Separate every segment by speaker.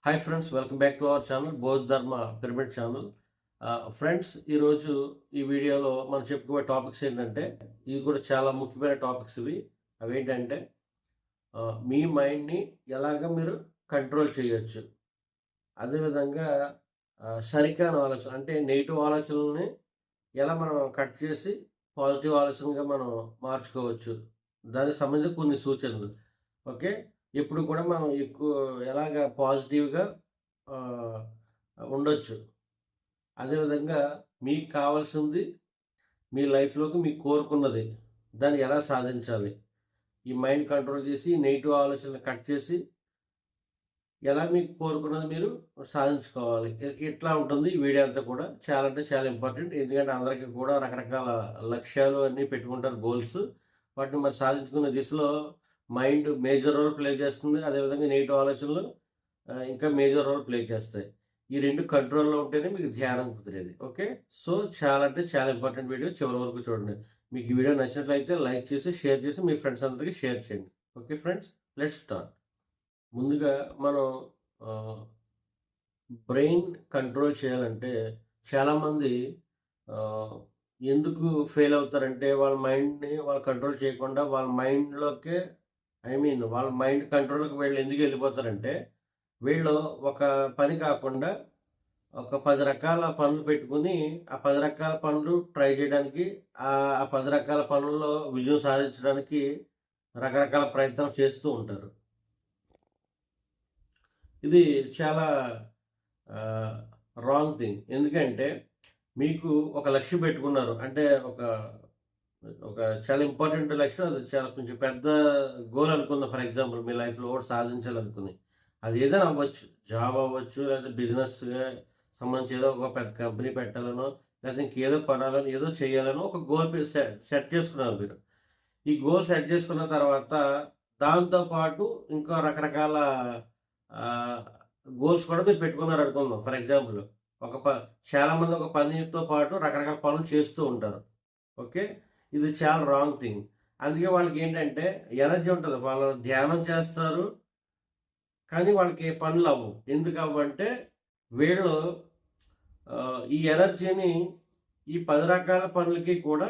Speaker 1: Hi friends, welcome back to our channel బౌద్ధ ధర్మ pyramid channel. Friends, ఈరోజు ఈ వీడియోలో మనం చెప్పుకునే టాపిక్స్ ఏంటంటే, ఇవి కూడా చాలా ముఖ్యమైన టాపిక్స్. అవేంటంటే మీ మైండ్ని ఎలాగ మీరు కంట్రోల్ చేయొచ్చు, అదేవిధంగా సరికాని ఆలోచన అంటే నెగిటివ్ ఆలోచనల్ని ఎలా మనం కట్ చేసి పాజిటివ్ ఆలోచనగా మనం మార్చుకోవచ్చు, దానికి సంబంధించి కొన్ని సూచనలు. ఓకే. ఎప్పుడు కూడా మనం ఎక్కువ ఎలాగ పాజిటివ్‌గా ఆహ్, ఉండొచ్చు. అదేవిధంగా మీకు కావాల్సింది మీ లైఫ్‌లోకి మీకు కోరుకున్నది దాన్ని ఎలా సాధించాలి? ఈ మైండ్ కంట్రోల్ చేసి, నెగెటివ్ ఆలోచనలు కట్ చేసి, ఎలా మీకు కోరుకున్నది మీరు సాధించుకోవాలి. ఇట్లా ఉంటుంది ఈ వీడియో అంతా కూడా. చాలా అంటే చాలా ఇంపార్టెంట్. ఎందుకంటే అందరికీ కూడా రకరకాల లక్ష్యాలు అన్నీ పెట్టుకుంటారు, గోల్స్. వాటిని మరి సాధించుకునే దిశలో మైండ్ మేజర్ రోల్ ప్లే చేస్తుంది. అదేవిధంగా నెగెటివ్ ఆలోచనలు ఇంకా మేజర్ రోల్ ప్లే చేస్తాయి. ఈ 2 కంట్రోల్‌లో ఉంటేనే మీకు ధ్యానం కుదిరేది. ఓకే. సో, చాలా అంటే చాలా ఇంపార్టెంట్ వీడియో. చివరి వరకు చూడండి. మీకు ఈ వీడియో నచ్చినట్లయితే లైక్ చేసి, షేర్ చేసి మీ ఫ్రెండ్స్ అందరికి షేర్ చేయండి. Okay friends, let's start. ముందుగా మనం ఆహ్, బ్రెయిన్ కంట్రోల్ చేయాలంటే చాలామంది ఆహ్, ఎందుకు ఫెయిల్ అవుతారంటే వాళ్ళ మైండ్‌ని వాళ్ళు కంట్రోల్ చేయకుండా వాళ్ళ మైండ్‌లోకే వాళ్ళ మైండ్ కంట్రోల్‌లోకి వీళ్ళు ఎందుకు వెళ్ళిపోతారంటే, వీళ్ళు ఒక పని కాకుండా ఒక 10 రకాల పనులు పెట్టుకొని, ఆ 10 రకాల పనులు ట్రై చేయడానికి, ఆ 10 రకాల పనుల్లో విజయం సాధించడానికి రకరకాల ప్రయత్నాలు చేస్తూ ఉంటారు. ఇది చాలా ఆహ్, రాంగ్ థింగ్. ఎందుకంటే మీకు ఒక లక్ష్యం పెట్టుకున్నారు. అంటే ఒక ఒక చాలా ఇంపార్టెంట్ లక్ష్యం. అది చాలా కొంచెం పెద్ద గోల్ అనుకుందాం. ఫర్ ఎగ్జాంపుల్ మీ లైఫ్‌లో ఒకటి సాధించాలనుకుని. అది ఏదైనా అవ్వచ్చు. జాబ్ అవ్వచ్చు, లేదా బిజినెస్‌గా సంబంధించి ఏదో ఒక పెద్ద కంపెనీ పెట్టాలనో, లేకపోతే ఇంకేదో కొనాలని, ఏదో చేయాలనో ఒక గోల్ సెట్ చేసుకున్నారు మీరు. ఈ గోల్ సెట్ చేసుకున్న తర్వాత దాంతో పాటు ఇంకా రకరకాల ఆహ్, గోల్స్ కూడా మీరు పెట్టుకున్నారనుకుందాం. ఫర్ ఎగ్జాంపుల్ ఒక ప చాలామంది ఒక పనితో పాటు రకరకాల పనులు చేస్తూ ఉంటారు. ఓకే. ఇది చాలా రాంగ్ థింగ్. అందుకే వాళ్ళకేంటంటే ఎనర్జీ ఉంటది. వాళ్ళు ధ్యానం చేస్తారు. కానీ వాళ్ళకి పనులవ్వవు. ఎందుకవ్వంటే వీళ్ళు ఈ ఎనర్జీని ఈ 10 రకాల పనులకి కూడా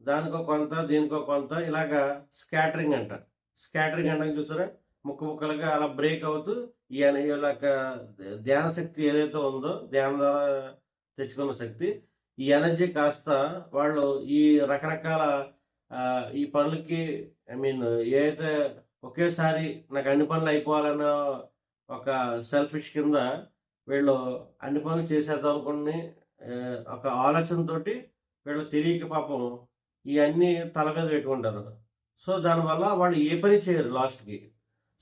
Speaker 1: దానికో కొంత, దీనికో కొంత ఇలాగా స్కాటరింగ్ అంటారు. స్కాటరింగ్ అనడం చూసారా? ముక్క ముక్కలుగా అలా బ్రేక్ అవుతూ వీళ్ళ యొక్క ధ్యాన శక్తి ఏదైతే ఉందో, ధ్యానం ద్వారా తెచ్చుకున్న శక్తి, ఈ ఎనర్జీ కాస్త వాళ్ళు ఈ రకరకాల ఈ పనులకి ఏదైతే ఒకేసారి నాకు అన్ని పనులు అయిపోవాలన్న ఒక సెల్ఫిష్ కింద వీళ్ళు అన్ని పనులు చేసేద్దాం అనుకుని ఒక ఆలోచనతోటి వీళ్ళు తెలియక పాపం ఇయన్నీ తల మీద పెట్టుకుంటారు. సో, దానివల్ల వాళ్ళు ఏ పని చేయరు లాస్ట్‌కి.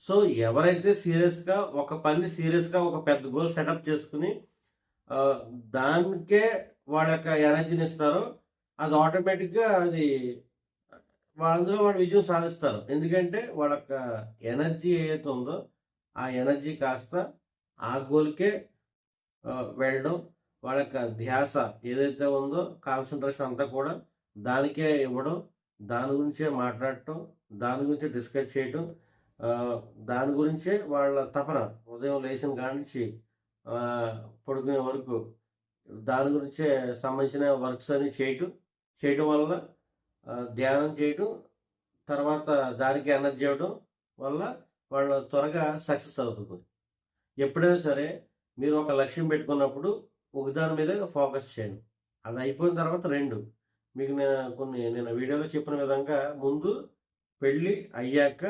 Speaker 1: సో, ఎవరైతే సీరియస్‌గా ఒక పని సీరియస్‌గా ఒక పెద్ద గోల్ సెటప్ చేసుకొని ఆహ్, దానికే వాళ్ళ యొక్క ఎనర్జీనిస్తారో అది ఆటోమేటిక్‌గా అది అందులో వాళ్ళు విజయం సాధిస్తారు. ఎందుకంటే వాళ్ళ యొక్క ఎనర్జీ ఏదైతే ఉందో, ఆ ఎనర్జీ కాస్త ఆ గోల్‌కే వెళ్ళడం, వాళ్ళ యొక్క ధ్యాస ఏదైతే ఉందో కాన్సంట్రేషన్ అంతా కూడా దానికే ఇవ్వడం, దాని గురించే మాట్లాడటం, దాని గురించే డిస్కస్ చేయటం, ఆహ్, దాని గురించే వాళ్ళ తపన ఉదయం లేచిన కాడ నుంచి ఆహ్, పడుకునే వరకు దాని గురించే సంబంధించిన వర్క్స్ అన్ని చేయటం వల్ల ధ్యానం చేయటం, తర్వాత దానికి ఎనర్జీ ఇవ్వడం వల్ల వాళ్ళు త్వరగా సక్సెస్ అవుతుంది. ఎప్పుడైనా సరే మీరు ఒక లక్ష్యం పెట్టుకున్నప్పుడు ఒకదాని మీద ఫోకస్ చేయండి. అది అయిపోయిన తర్వాత 2 మీకు నేను వీడియోలో చెప్పిన విధంగా ముందు పెళ్లి అయ్యాక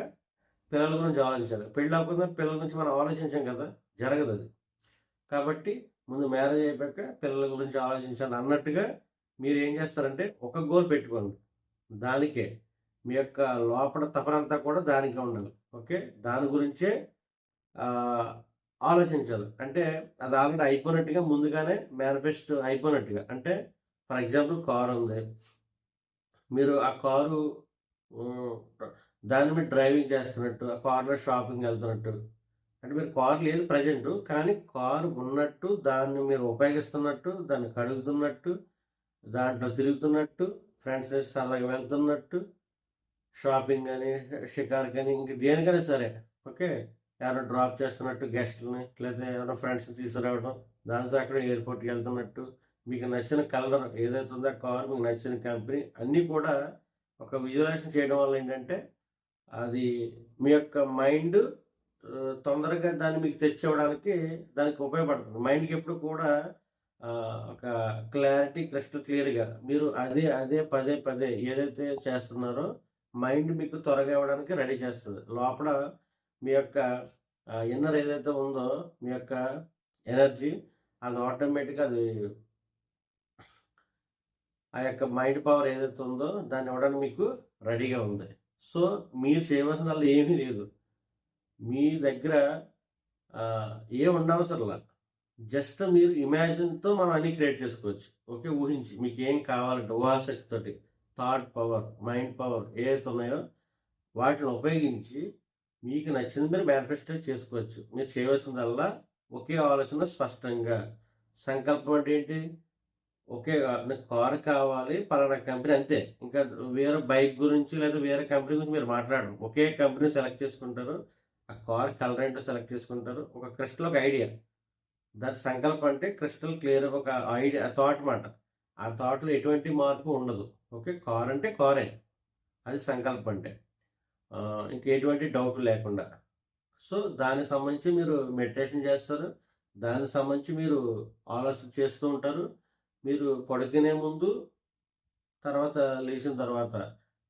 Speaker 1: పిల్లల గురించి ఆలోచించాలి. పెళ్లి అవ్వకుండా పిల్లల గురించి మనం ఆలోచించాం కదా! జరగదది. కాబట్టి ముందు మ్యారేజ్ అయిపోయాక పిల్లల గురించి ఆలోచించాలి అన్నట్టుగా మీరేం చేస్తారంటే ఒక గోల్ పెట్టుకోండి. దానికే మీ యొక్క లోపల తపనంతా కూడా దానికే ఉండాలి. ఓకే. దాని గురించే ఆహ్, ఆలోచించాలి. అంటే అది ఆల్రెడీ అయిపోయినట్టుగా ముందుగానే మేనిఫెస్ట్ అయిపోయినట్టుగా. అంటే ఫర్ ఎగ్జాంపుల్ కారుంది. మీరు ఆ కారు హ్మ్. దాని మీద డ్రైవింగ్ చేస్తున్నట్టు, ఆ కార్‌లో షాపింగ్‌కెళ్తున్నట్టు. అంటే మీరు కారు లేదు ప్రెజెంటు. కానీ కారు ఉన్నట్టు, దాన్ని మీరు ఉపయోగిస్తున్నట్టు, దాన్ని కడుగుతున్నట్టు, దాంట్లో తిరుగుతున్నట్టు, ఫ్రెండ్స్ సరదాగా వెళ్తున్నట్టు, షాపింగ్ అని, షికారుకని ఇంక దేనికైనా సరే. ఓకే. ఎవరైనా డ్రాప్ చేస్తున్నట్టు గెస్ట్‌లని లేదా ఎవరైనా ఫ్రెండ్స్‌ని తీసుకురావడం, దాంతో అక్కడ ఎయిర్‌పోర్ట్‌కి వెళ్తున్నట్టు, మీకు నచ్చిన కలర్ ఏదైతే ఉందో ఆ కార్ మీకు నచ్చిన కంపెనీ అన్నీ కూడా ఒక విజువలైజేషన్ చేయడం వల్ల ఏంటంటే, అది మీ యొక్క మైండ్ తొందరగా దాన్ని మీకు తెచ్చివ్వడానికి దానికి ఉపయోగపడుతుంది. మైండ్‌కి ఎప్పుడు కూడా ఒక క్లారిటీ క్రిస్టల్ క్లియర్‌గా మీరు అదే అదే పదే పదే ఏదైతే చేస్తున్నారో మైండ్ మీకు త్వరగా ఇవ్వడానికి రెడీ చేస్తది. లోపల మీ యొక్క ఇన్నర్ ఏదైతే ఉందో మీ యొక్క ఎనర్జీ అది ఆటోమేటిక్‌గా అది ఆ యొక్క మైండ్ పవర్ ఏదైతే ఉందో దాన్ని ఇవ్వడానికి మీకు రెడీగా ఉంది. సో, మీరు చేయవలసిందల్లా ఏమీ లేదు. మీ దగ్గర ఆహ్, ఏం ఉండవసరంలా. జస్ట్ మీరు ఇమాజిన్‌తో మనం అన్నీ క్రియేట్ చేసుకోవచ్చు. ఓకే. ఊహించి మీకేం కావాలంటే ఊహాశక్తితోటి థాట్ పవర్, మైండ్ పవర్ ఏవైతే ఉన్నాయో వాటిని ఉపయోగించి మీకు నచ్చింది మీరు మేనిఫెస్టో చేసుకోవచ్చు. మీరు చేయవలసిందల్లా ఒకే ఆలోచన స్పష్టంగా. సంకల్పం అంటే ఏంటి? ఓకే. నాకు కారు కావాలి పలానా కంపెనీ అంతే. ఇంకా వేరే బైక్ గురించి లేదా వేరే కంపెనీ గురించి మీరు మాట్లాడరు. ఒకే కంపెనీ సెలెక్ట్ చేసుకుంటారు. ఆ కార్ కలర్ ఏంటో సెలెక్ట్ చేసుకుంటారు. ఒక క్రిస్టల్ ఒక ఐడియా. దాని సంకల్పం అంటే క్రిస్టల్ క్లియర్ ఒక ఐడియా థాట్ మాట. ఆ థాట్‌లో ఎటువంటి మార్పు ఉండదు. ఓకే. కార్ అంటే కారే. అది సంకల్పం అంటే. ఇంక ఎటువంటి డౌట్ లేకుండా. సో, దానికి సంబంధించి మీరు మెడిటేషన్ చేస్తారు. దానికి సంబంధించి మీరు ఆలోచన చేస్తూ ఉంటారు. మీరు పడుకునే ముందు, తర్వాత లేచిన తర్వాత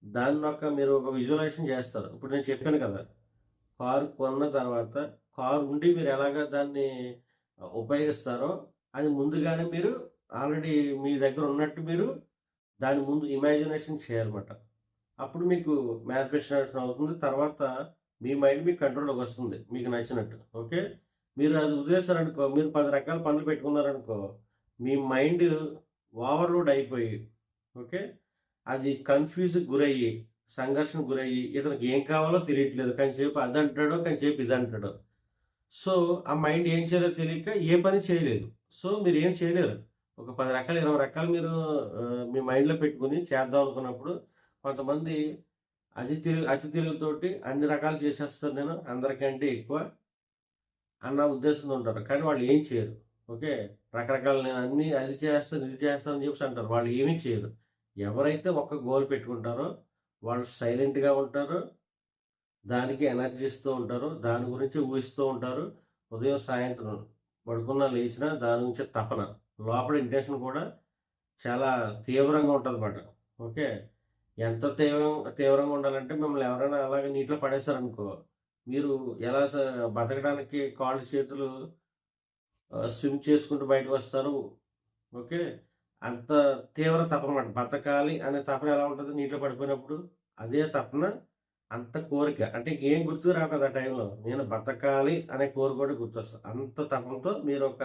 Speaker 1: దాన్నొక మీరు ఒక విజువలైజేషన్ చేస్తారు. ఇప్పుడు నేను చెప్పాను కదా! కారు కొన్న తర్వాత కారు ఉండి మీరు ఎలాగా దాన్ని ఉపయోగిస్తారో, అది ముందుగానే మీరు ఆల్రెడీ మీ దగ్గర ఉన్నట్టు మీరు దాని ముందు ఇమాజినేషన్ చేయాలన్నమాట. అప్పుడు మీకు మేనిఫెస్టేషన్ అవుతుంది. తర్వాత మీ మైండ్ మీ కంట్రోల్‌లోకి వస్తుంది. మీకు నచ్చినట్టు. ఓకే. మీరు అది వదిలేసారనుకో, మీరు 10 రకాల పనులు పెట్టుకున్నారనుకో, మీ మైండ్ ఓవర్‌లోడ్ అయిపోయి, ఓకే. అది కన్‌ఫ్యూజ్‌కి గురయ్యి, సంఘర్షణకు గురయ్యి, ఇతనికి ఏం కావాలో తెలియట్లేదు. కొంచెంసేపు అదంటాడు, కొంచెంసేపు ఇదంటాడు. సో, ఆ మైండ్ ఏం చేయాలో తెలియక ఏ పని చేయలేదు. సో, మీరేం చేయలేరు. ఒక 10 రకాలు, 20 రకాలు మీరు మీ మైండ్‌లో పెట్టుకొని చేద్దాం అనుకున్నప్పుడు, కొంతమంది అతి తెలివితోటి అన్ని రకాలు చేసేస్తాను నేను అందరికంటే ఎక్కువ అన్న ఉద్దేశంతో ఉంటారు. కానీ వాళ్ళు ఏం చేయరు. ఓకే. రకరకాల నేను అన్నీ అది చేస్తాను, ఇది చేస్తాను అని చెప్పేసి అంటారు. వాళ్ళు ఏమీ చేయరు. ఎవరైతే ఒక్క గోల్ పెట్టుకుంటారో వాళ్ళు సైలెంట్‌గా ఉంటారు. దానికి ఎనర్జీ ఇస్తూ ఉంటారు. దాని గురించి ఊహిస్తూ ఉంటారు. ఉదయం, సాయంత్రం పడుకున్నా, లేచినా దాని గురించే తపన. లోపల ఇంటెన్షన్ కూడా చాలా తీవ్రంగా ఉంటదన్నమాట. ఓకే. ఎంత తీవ్రంగా ఉండాలంటే మిమ్మల్ని ఎవరైనా అలాగే నీటిలో పడేశారనుకో, మీరు ఎలా బతకడానికి కాళ్ళు, చేతులు స్విమ్ చేసుకుంటూ బయటకొస్తారు. ఓకే. అంత తీవ్ర తపనమాట. బతకాలి అనే తపన ఎలా ఉంటది నీటిలో పడిపోయినప్పుడు? అదే తపన, అంత కోరిక. అంటే ఇంకేం గుర్తుకు రావు కదా! ఆ టైంలో. నేను బతకాలి అనే కోరిక కూడా గుర్తొస్తది. అంత తపనతో మీరొక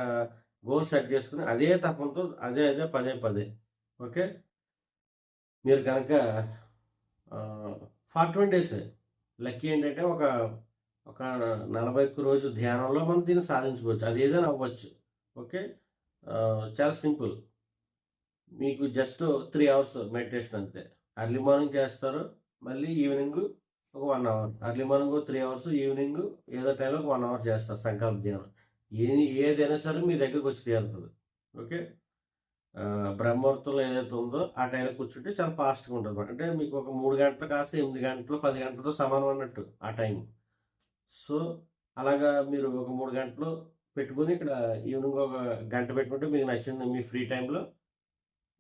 Speaker 1: గోల్ సెట్ చేసుకొని, అదే తపనతో అదే అదే పదే పదే. ఓకే. మీరు గనక 41 డేసే. లక్కీ ఏంటంటే ఒక 41 రోజు ధ్యానంలో మనం దీన్ని సాధించుకోవచ్చు. అది ఏదైనా అవ్వచ్చు. ఓకే. చాలా సింపుల్. మీకు జస్ట్ 3 అవర్స్ మెడిటేషన్ అంతే. ఎర్లీ మార్నింగ్ చేస్తారు. మళ్ళీ ఈవినింగ్ ఒక 1 hour. Early morning 3 hours, evening ఏదో టైంలో ఒక 1 అవర్ చేస్తారు సంకల్ప ధ్యానం. ఏదైనా సరే మీ దగ్గరకొచ్చి తీరుతది. ఓకే. బ్రహ్మముహూర్తంలో ఏదైతే ఉందో ఆ టైంలో కూర్చుంటే చాలా ఫాస్ట్‌గా ఉంటదన్నమాట. అంటే మీకు ఒక 3 గంటలు కాస్త 8 గంటలు, 10 గంటలతో సమానం అన్నట్టు ఆ టైం. సో, అలాగా మీరు ఒక 3 గంటలు పెట్టుకొని ఇక్కడ ఈవినింగ్ ఒక గంట పెట్టుకుంటే మీకు నచ్చింది మీ ఫ్రీ టైమ్‌లో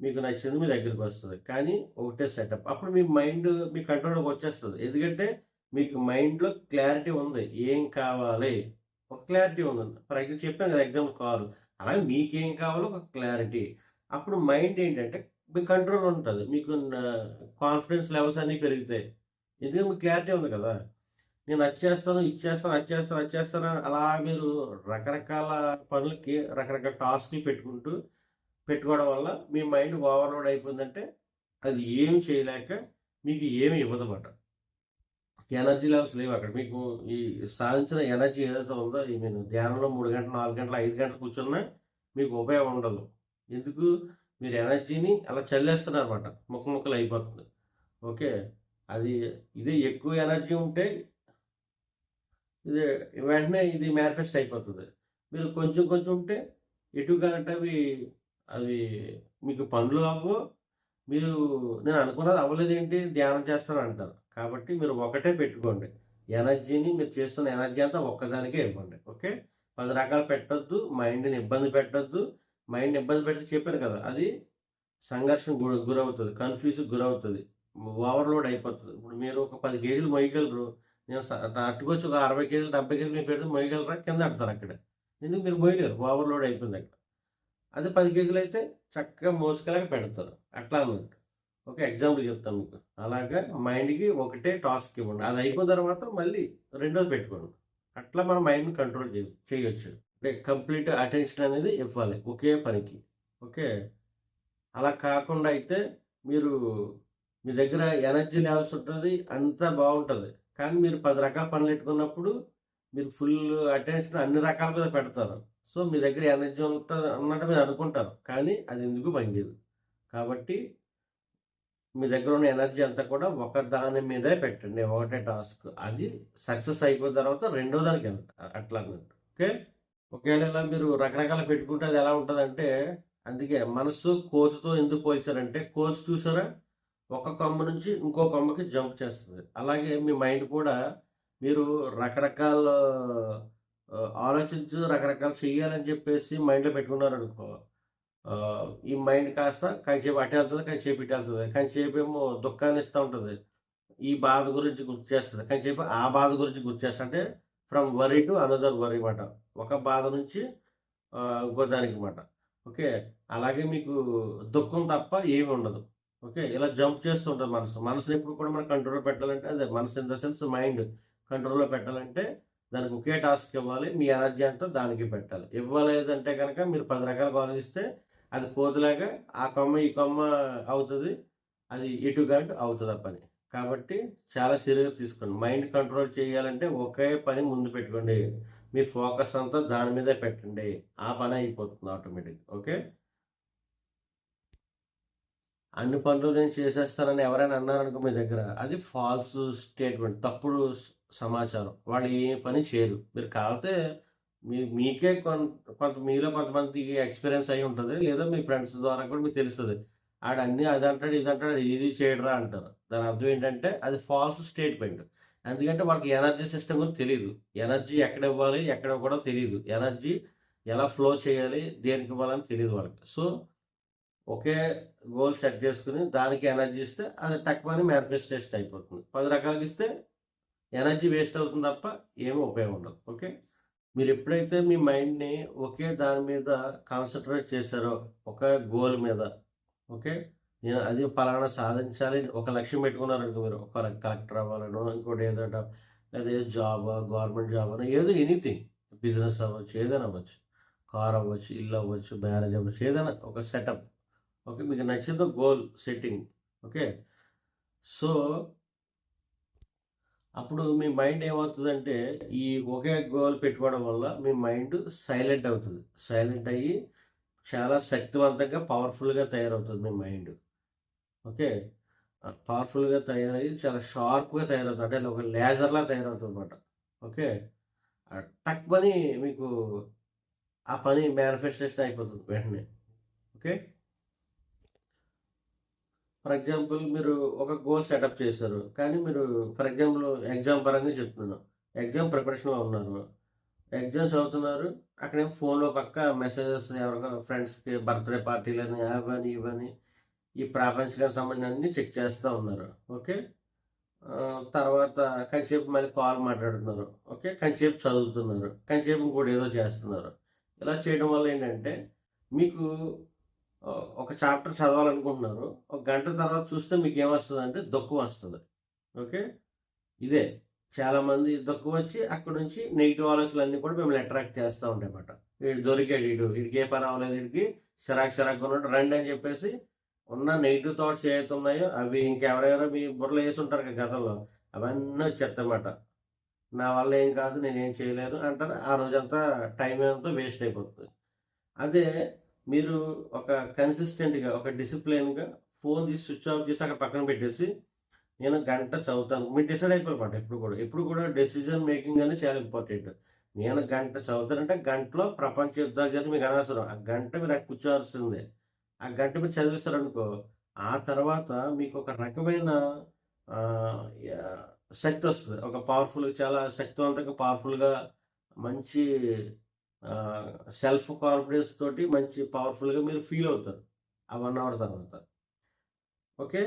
Speaker 1: మీకు నచ్చింది మీ దగ్గరికొస్తది. కానీ ఒకటే సెటప్. అప్పుడు మీ మైండ్ మీ కంట్రోల్‌లోకి వచ్చేస్తది. ఎందుకంటే మీకు మైండ్‌లో క్లారిటీ ఉంది. ఏం కావాలి? ఒక క్లారిటీ ఉంది. ఫర్ చెప్పాను కదా! Example car. అలాగే మీకేం కావాలో ఒక క్లారిటీ. అప్పుడు మైండ్ ఏంటంటే మీ కంట్రోల్‌లో ఉంటది. మీకు కాన్ఫిడెన్స్ లెవెల్స్ అన్నీ పెరుగుతాయి. ఎందుకంటే మీకు క్లారిటీ ఉంది కదా! నేను అది చేస్తాను, ఇది చేస్తాను, అది చేస్తాను, అది చేస్తాను అలా మీరు రకరకాల పనులకి రకరకాల టాస్క్‌లు పెట్టుకోవడం వల్ల మీ మైండ్ ఓవర్‌లోడ్ అయిపోయిందంటే అది ఏమి చేయలేక మీకు ఏమి ఇవ్వదన్నమాట. Energy levels లేవక్కడ. మీకు ఈ సాధించిన ఎనర్జీ ఏదైతే ఉందో ఈ మీరు ధ్యానంలో 3 గంటలు, 4 గంటలు, 5 గంటలు కూర్చున్నా మీకు ఉపయోగం ఉండదు. ఎందుకు? మీరు ఎనర్జీని అలా చల్లేస్తున్నారన్నమాట. ముక్క ముక్కలు అయిపోతుంది. ఓకే. అది ఇదే ఎక్కువ ఎనర్జీ ఉంటే ఇది వెంటనే ఇది మేనిఫెస్ట్ అయిపోతది. మీరు కొంచెం కొంచెం ఉంటే ఎటు కానట్టు అవి మీకు పనులు అవ్వవు. మీరు నేను అనుకున్నది అవ్వలేదేంటి ధ్యానం చేస్తానంటారు. కాబట్టి మీరు ఒకటే పెట్టుకోండి. ఎనర్జీని మీరు చేస్తున్న ఎనర్జీ అంతా ఒక్కదానికే ఇవ్వండి. ఓకే. 10 రకాలు పెట్టొద్దు. మైండ్‌ని ఇబ్బంది పెట్టొద్దు. మైండ్‌ని ఇబ్బంది పెడితే చెప్పాను కదా! అది సంఘర్షణకు గురవుతది. కన్‌ఫ్యూజ్‌కి గురవుతది. ఓవర్‌లోడ్ అయిపోతది. ఇప్పుడు మీరు ఒక 10 కేజీలు మోయగలరు. నేను అట్టుకొచ్చి ఒక 60 కేజీలు, 70 కేజీలు మీకు పెడితే మోయగలరా? కింద ఎడతారక్కడ. ఎందుకు మీరు మోయలేరు. ఓవర్‌లోడ్ అయిపోయిందక్కడ. అదే 10 కేజీలయితే చక్కగా మోసుకెళ్ళాక పెడతారు. అట్లా అన్నట్టు. ఓకే. ఎగ్జాంపుల్ చెప్తాను మీకు. అలాగా మైండ్‌కి ఒకటే టాస్క్ ఇవ్వండి. అది అయిపోయిన తర్వాత మళ్ళీ రెండోది పెట్టుకోండి. అట్లా మన మైండ్‌ని కంట్రోల్ చేయొచ్చు. అంటే కంప్లీట్ అటెన్షన్ అనేది ఇవ్వాలి ఒకే పనికి. ఓకే. అలా కాకుండా అయితే మీరు మీ దగ్గర ఎనర్జీ లెవెల్స్ ఉంటది. అంతా బావుంటది. కానీ మీరు 10 రకాల పనులెట్టుకున్నప్పుడు మీరు ఫుల్ అటెన్షన్ అన్ని రకాల మీద పెడతారు. సో, మీ దగ్గర ఎనర్జీ ఉంటది అన్నట్టు మీరు అనుకుంటారు. కానీ అది ఎందుకు పనిచేయదు. కాబట్టి మీ దగ్గర ఉన్న ఎనర్జీ అంతా కూడా ఒక దాని మీదే పెట్టండి. ఒకటే టాస్క్. అది సక్సెస్ అయిపోయిన తర్వాత రెండో దానికెళ్ళండి. అట్లా అన్నట్టు. ఓకే. ఒకవేళ ఇలా మీరు రకరకాలు పెట్టుకుంటే అది ఎలా ఉంటదంటే, అందుకే మనసు కోతితో ఎందుకు పోల్చారంటే, కోతి చూసారా? ఒక కొమ్మ నుంచి ఇంకో కొమ్మకి జంప్ చేస్తది. అలాగే మీ మైండ్ కూడా మీరు రకరకాల ఆలోచించి రకరకాలు చెయ్యాలని చెప్పేసి మైండ్‌లో పెట్టుకున్నారనుకో, ఈ మైండ్ కాస్త కాసేపు అటెళ్తది, కాసేపు ఇటెళ్తది. కాసేపేమో దుఃఖాన్నిస్తా ఉంటది. ఈ బాధ గురించి గుర్తు చేస్తది. కాసేపు ఆ బాధ గురించి గుర్తు చేస్తది. అంటే from worry to another worry మాట. ఒక బాధ నుంచి ఇంకో దానికి మాట. ఓకే. అలాగే మీకు దుఃఖం తప్ప ఏమి ఉండదు. ఓకే. ఇలా జంప్ చేస్తూ ఉంటది మనసు. మనసుని ఎప్పుడు కూడా మనం కంట్రోల్‌లో పెట్టాలంటే అదే మనసు ఇన్ ద సెన్స్ మైండ్ కంట్రోల్‌లో పెట్టాలంటే దానికి ఒకే టాస్క్ ఇవ్వాలి. మీ ఎనర్జీ అంతా దానికి పెట్టాలి. ఇవ్వలేదంటే గనక మీరు 10 రకాలుగా ఆలోచిస్తే అది కోతిలాగా ఆ కొమ్మ, ఈ కొమ్మ అవుతది. అది ఎటు కాటు అవుతది ఆ పని. కాబట్టి చాలా సీరియస్‌గా తీసుకోండి. మైండ్ కంట్రోల్ చేయాలంటే ఒకే పని ముందు పెట్టుకోండి. మీ ఫోకస్ అంతా దాని మీదే పెట్టండి. ఆ పని అయిపోతుంది ఆటోమేటిక్‌గా. ఓకే. అన్ని పనులు నేను చేసేస్తానని ఎవరైనా అన్నారనుకో మీ దగ్గర, అది ఫాల్స్ స్టేట్‌మెంట్. తప్పుడు సమాచారం. వాళ్ళు ఏ పని చేయరు. మీరు కావాలితే మీకే మీలో కొంతమందికి ఎక్స్‌పీరియన్స్ అయ్యి ఉంటది. లేదా మీ ఫ్రెండ్స్ ద్వారా కూడా మీకు తెలుస్తది. ఆడన్నీ అదంటాడు, ఇదంటాడు, ఇది చేయడురా అంటారు. దాని అర్థం ఏంటంటే అది ఫాల్స్ స్టేట్‌మెంట్. ఎందుకంటే వాళ్ళకి ఎనర్జీ సిస్టమ్ గురించి తెలీదు. ఎనర్జీ ఎక్కడ ఇవ్వాలి, ఎక్కడ ఇవ్వకూడదో తెలీదు. ఎనర్జీ ఎలా ఫ్లో చేయాలి, దేనికి ఇవ్వాలని తెలీదు వాళ్ళకి. సో ఒకే గోల్ సెట్ చేసుకొని దానికి ఎనర్జీ ఇస్తే అది టక్‌మని మేనిఫెస్టేషన్ అయిపోతుంది. 10 రకాలుగా ఇస్తే ఎనర్జీ వేస్ట్ అవుతుంది తప్ప ఏమి ఉపయోగం ఉండదు. ఓకే. మీరెప్పుడైతే మీ మైండ్‌ని ఒకే దాని మీద కాన్సంట్రేట్ చేశారో, ఒక గోల్ మీద ఓకే. నేను అది పలానా సాధించాలి ఒక లక్ష్యం పెట్టుకున్నారనుకో మీరు. ఒక కలెక్టర్ అవ్వాలనో, ఇంకోటి ఏదోట లేదా ఏదో జాబో, గవర్నమెంట్ జాబనో ఏదో ఎనీథింగ్ బిజినెస్ అవ్వచ్చు, ఏదైనా అవ్వచ్చు. కార్ అవ్వచ్చు, ఇల్లు అవ్వచ్చు, మ్యారేజ్ అవ్వచ్చు, ఏదైనా ఒక సెటప్. ఓకే. మీకు నచ్చిన గోల్ సెట్టింగ్. ఓకే. సో, అప్పుడు మీ మైండ్ ఏమవుతదంటే, ఈ ఒకే గోల్ పెట్టుకోవడం వల్ల మీ మైండ్ సైలెంట్ అవుతది. సైలెంట్ అయ్యి చాలా శక్తివంతంగా, పవర్‌ఫుల్‌గా తయారవుతది మీ మైండ్. ఓకే. పవర్‌ఫుల్‌గా తయారయ్యి చాలా షార్ప్‌గా తయారవుతది. అంటే ఒక లేజర్‌లా తయారవుతదనమాట. ఓకే. టక్‌మని మీకు ఆ పని మేనిఫెస్టేషన్ అయిపోతది వెంటనే. ఓకే. ఫర్ ఎగ్జాంపుల్ మీరు ఒక గోల్ సెటప్ చేశారు. కానీ మీరు ఫర్ ఎగ్జాంపుల్ ఎగ్జామ్ పరంగా చెప్తున్నాను. ఎగ్జామ్ ప్రిపరేషన్‌లో ఉన్నారు. ఎగ్జామ్స్ చదువుతున్నారు. అక్కడేమో ఫోన్‌లో పక్క మెసేజెస్ ఎవరికో ఫ్రెండ్స్‌కి బర్త్‌డే పార్టీలని అవని, ఇవని ఈ ప్రాపంచికానికి సంబంధించిన అన్నీ చెక్ చేస్తా ఉన్నారు. ఓకే. తర్వాత కాసేపు మళ్ళీ కాల్ మాట్లాడుతున్నారు. ఓకే. కాసేపు చదువుతున్నారు. కాసేపు ఇంకోటి ఏదో చేస్తున్నారు. ఇలా చేయడం వల్ల ఏంటంటే మీకు ఒక చాప్టర్ చదవాలనుకుంటున్నారు. ఒక గంట తర్వాత చూస్తే మీకేమొస్తదంటే దుఃఖమొస్తది. ఓకే. ఇదే చాలామంది దుఃఖమొచ్చి అక్కడి నుంచి నెగెటివ్ ఆలోచనలన్నీ కూడా మిమ్మల్ని అట్రాక్ట్ చేస్తా ఉంటాయన్నమాట. ఈడు దొరికాడు ఈడికి ఏ పని అవ్వలేదు ఈడికి చిరాకుగా ఉన్నాడు రండి అని చెప్పేసి ఉన్న నెగెటివ్ థాట్స్ ఏవైతే ఉన్నాయో అవి ఇంకెవరెవరో మీ బుర్రలో యేసుంటారు కదా గతంలో అవన్నీ వచ్చేస్తాయన్నమాట. నా వల్ల ఏం కాదు నేనేం చేయలేను అంటారు. ఆ రోజంతా టైం అంతా వేస్ట్ అయిపోతుంది. అదే మీరు ఒక కన్సిస్టెంట్‌గా, ఒక డిసిప్లిన్‌గా ఫోన్ తీసి స్విచ్ ఆఫ్ చేసి అక్కడ పక్కన పెట్టేసి, నేను గంట చదువుతాను. మీరు డిసైడ్ అయిపోయారన్నమాట ఎప్పుడు కూడా డెసిషన్ మేకింగ్ అనేది చాలా ఇంపార్టెంట్. నేను గంట చదువుతానంటే గంటలో ప్రపంచ యుద్ధాలు జరిగి మీకు అనవసరం. ఆ గంట మీరు అక్కడ కూర్చోవాల్సిందే. ఆ గంట మీరు చదివేశారనుకో, ఆ తర్వాత మీకొక రకమైన యాహ్, శక్తొస్తది. ఒక చాలా శక్తివంతంగా, పవర్‌ఫుల్‌గా మంచి సెల్ఫ్ కాన్ఫిడెన్స్ తోటి మంచి పవర్‌ఫుల్‌గా మీరు ఫీల్ అవుతారు. ఆ 1 అవర్ తర్వాత. ఓకే.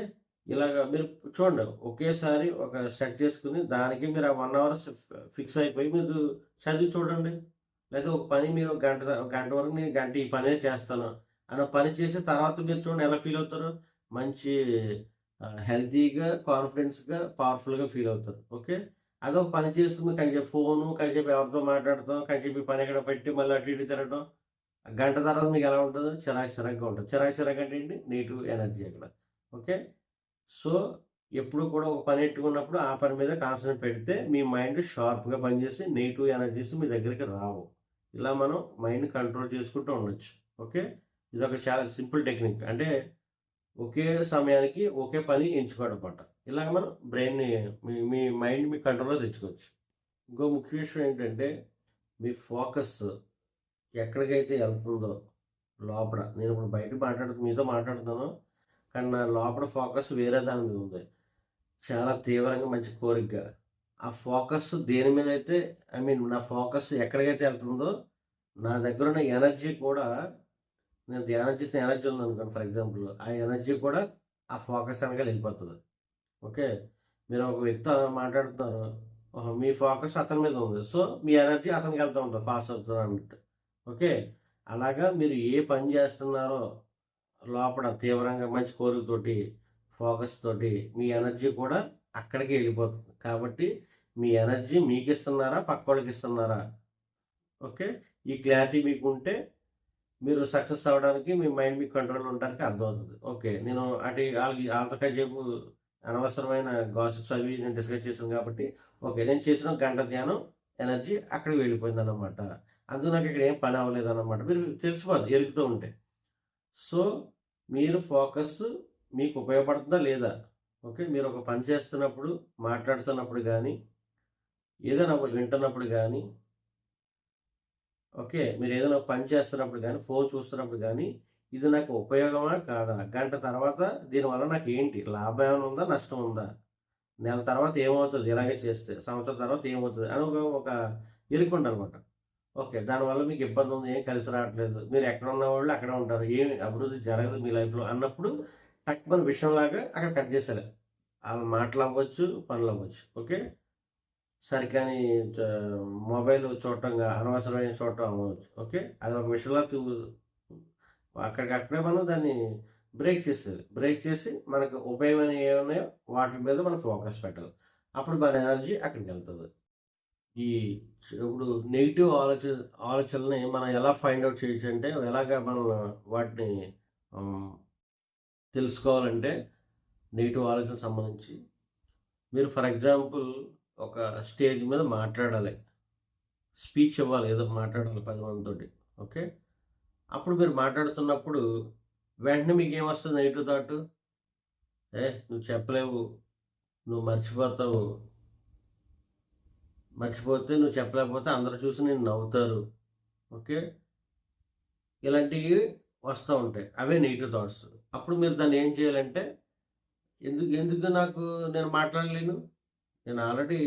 Speaker 1: ఇలాగ మీరు చూడండి. ఒకేసారి ఒక సెట్ చేసుకొని దానికి మీరు ఆ 1 అవర్ ఫిక్స్ అయిపోయి మీరు చదివి చూడండి. లేతే ఒక పని మీరు గంట వరకు నేను గంట ఈ పనే చేస్తాను. అన్న పని చేసిన తర్వాత మీరు చూడండి ఎలా ఫీల్ అవుతారో. మంచి హెల్తీగా, కాన్ఫిడెన్స్‌గా, పవర్‌ఫుల్‌గా ఫీల్ అవుతారు. ఓకే. అదొక పని చేస్తుంది కాసేపు ఫోను, కాసేపు ఎవరితో మాట్లాడతాం, కాసేపు ఈ పని ఎక్కడ పెట్టి మళ్ళీ అటు ఇటు తిరగడం. గంట తర్వాత మీకెలా ఉంటదో చిరాకుగా ఉంటది. చిరాకు అంటే ఏంటి? నెగెటివ్ ఎనర్జీ అక్కడ. ఓకే. సో, ఎప్పుడు కూడా ఒక పని ఎట్టుకున్నప్పుడు ఆ పని మీద కాన్సంట్రేట్ పెడితే మీ మైండ్ షార్ప్‌గా పనిచేసి నెగెటివ్ ఎనర్జీస్ మీ దగ్గరికి రావు. ఇలా మనం మైండ్‌ని కంట్రోల్ చేసుకుంటూ ఉండొచ్చు. ఓకే. ఇదొక చాలా సింపుల్ టెక్నిక్. అంటే ఒకే సమయానికి ఒకే పని ఎంచుకోవడం మాట. ఇలాగ మనం బ్రెయిన్‌ని మీ మీ మైండ్ మీ కంట్రోల్‌లో తెచ్చుకోవచ్చు. ఇంకో ముఖ్య విషయం ఏంటంటే మీ ఫోకస్ ఎక్కడికైతే ఎళ్తుందో లోపల నేనిప్పుడు బయట మీతో మాట్లాడుతున్నాను. కానీ నా లోపల ఫోకస్ వేరే దాని మీద ఉంది. చాలా తీవ్రంగా మంచి కోరికగా. ఆ ఫోకస్ దేని మీదైతే నా ఫోకస్ ఎక్కడికైతే ఎళ్తుందో, నా దగ్గరున్న ఎనర్జీ కూడా నేను ధ్యానం చేసిన ఎనర్జీ ఉందనుకోండి ఫర్ ఎగ్జాంపుల్. ఆ ఎనర్జీ కూడా ఆ ఫోకస్ ఎనకాల ఎళ్ళిపోతది. ఓకే. మీరు ఒక వ్యక్తితో మాట్లాడుతున్నారు. మీ ఫోకస్ అతని మీద ఉంది. సో, మీ ఎనర్జీ అతనికెళ్తా ఉంటది పాస్ అవుతదన్నట్టు. ఓకే. అలాగా మీరు ఏ పని జేస్తున్నారో లోపల తీవ్రంగా మంచి కోరికతోటి, ఫోకస్ తోటి మీ ఎనర్జీ కూడా అక్కడికే ఎళ్ళిపోతుంది. కాబట్టి మీ ఎనర్జీ మీకిస్తున్నారా? పక్కోళ్ళకిస్తున్నారా? ఓకే. ఈ క్లారిటీ మీకుంటే మీరు సక్సెస్ అవ్వడానికి మీ మైండ్ మీకు కంట్రోల్‌లో ఉండడానికి అర్థమవుతది. ఓకే. నేను ఆళ్ళతో కాసేపు అనవసరమైన గాసిప్స్ అవి నేను డిస్కస్ చేశాను కాబట్టి, ఓకే. నేను చేసిన గంట ధ్యానం ఎనర్జీ అక్కడికి వెళ్ళిపోయిందన్నమాట. అందుకు నాకిక్కడ ఏం పని అవ్వలేదన్నమాట. మీరు తెలిసిపోద్ది ఎరుగుతూ ఉంటే. సో, మీరు ఫోకస్ మీకు ఉపయోగపడుతుందా లేదా? ఓకే. మీరొక పని చేస్తున్నప్పుడు, మాట్లాడుతున్నప్పుడు గానీ, ఏదైనా వింటున్నప్పుడు గానీ, ఓకే. మీరేదైనా ఒక పని చేస్తున్నప్పుడు గానీ, ఫోను చూస్తున్నప్పుడు గానీ, ఇది నాకు ఉపయోగమా? కాదా? గంట తర్వాత దీనివల్ల నాకేంటి? లాభం ఏమైనా ఉందా? నష్టం ఉందా? నెల తర్వాత ఏమవుతది ఇలాగే చేస్తే? సంవత్సరం తర్వాత ఏమవుతది? అని ఒక ఎరుకుండనమాట. ఓకే. దానివల్ల మీకు ఇబ్బందుంది. ఏం కలిసి రావట్లేదు. మీరు ఎక్కడున్నవాళ్ళు అక్కడే ఉంటారు. ఏమి అభివృద్ధి జరగదు మీ లైఫ్‌లో అన్నప్పుడు టక్‌మని విషయంలాగా అక్కడ కట్ చేసేయాలి. ఆళ్ళ మాటలవ్వచ్చు, పనులవ్వచ్చు. ఓకే. సరికాని చ మొబైల్ చూడటంగా అనవసరమైన చూడటం అవ్వచ్చు. ఓకే. అదొక విషయంలా అక్కడికక్కడే మనం దాన్ని బ్రేక్ చేసేయాలి. బ్రేక్ చేసి మనకు ఉపయోగమైనవి ఏమున్నాయో వాటి మీద మనం ఫోకస్ పెట్టాలి. అప్పుడు మన ఎనర్జీ అక్కడికెళ్తది. ఈ ఇప్పుడు నెగెటివ్ ఆలోచనలని మనం ఎలా ఫైండ్ ఔట్ చేయొచ్చంటే, ఎలాగా మనం వాటిని హ్మ్, తెలుసుకోవాలంటే నెగెటివ్ ఆలోచనకు సంబంధించి మీరు ఫర్ ఎగ్జాంపుల్ ఒక స్టేజ్ మీద మాట్లాడాలి. స్పీచ్ ఇవ్వాలి. ఏదో మాట్లాడాలి 10 మందితోటి. ఓకే. అప్పుడు మీరు మాట్లాడుతున్నప్పుడు వెంటనే మీకేమొస్తది నెగెటివ్ థాట్? నువ్వు చెప్పలేవు. నువ్వు మర్చిపోతావు. మర్చిపోతే నువ్వు చెప్పలేకపోతే అందరూ చూసి నిన్ను నవ్వుతారు. ఓకే. ఇలాంటివి వస్తా ఉంటాయి. అవే నెగెటివ్ థాట్స్. అప్పుడు మీరు దాన్ని ఏం చేయాలంటే, ఎందుకు ఎందుకు నాకు నేను మాట్లాడలేను? నేను ఆల్రెడీ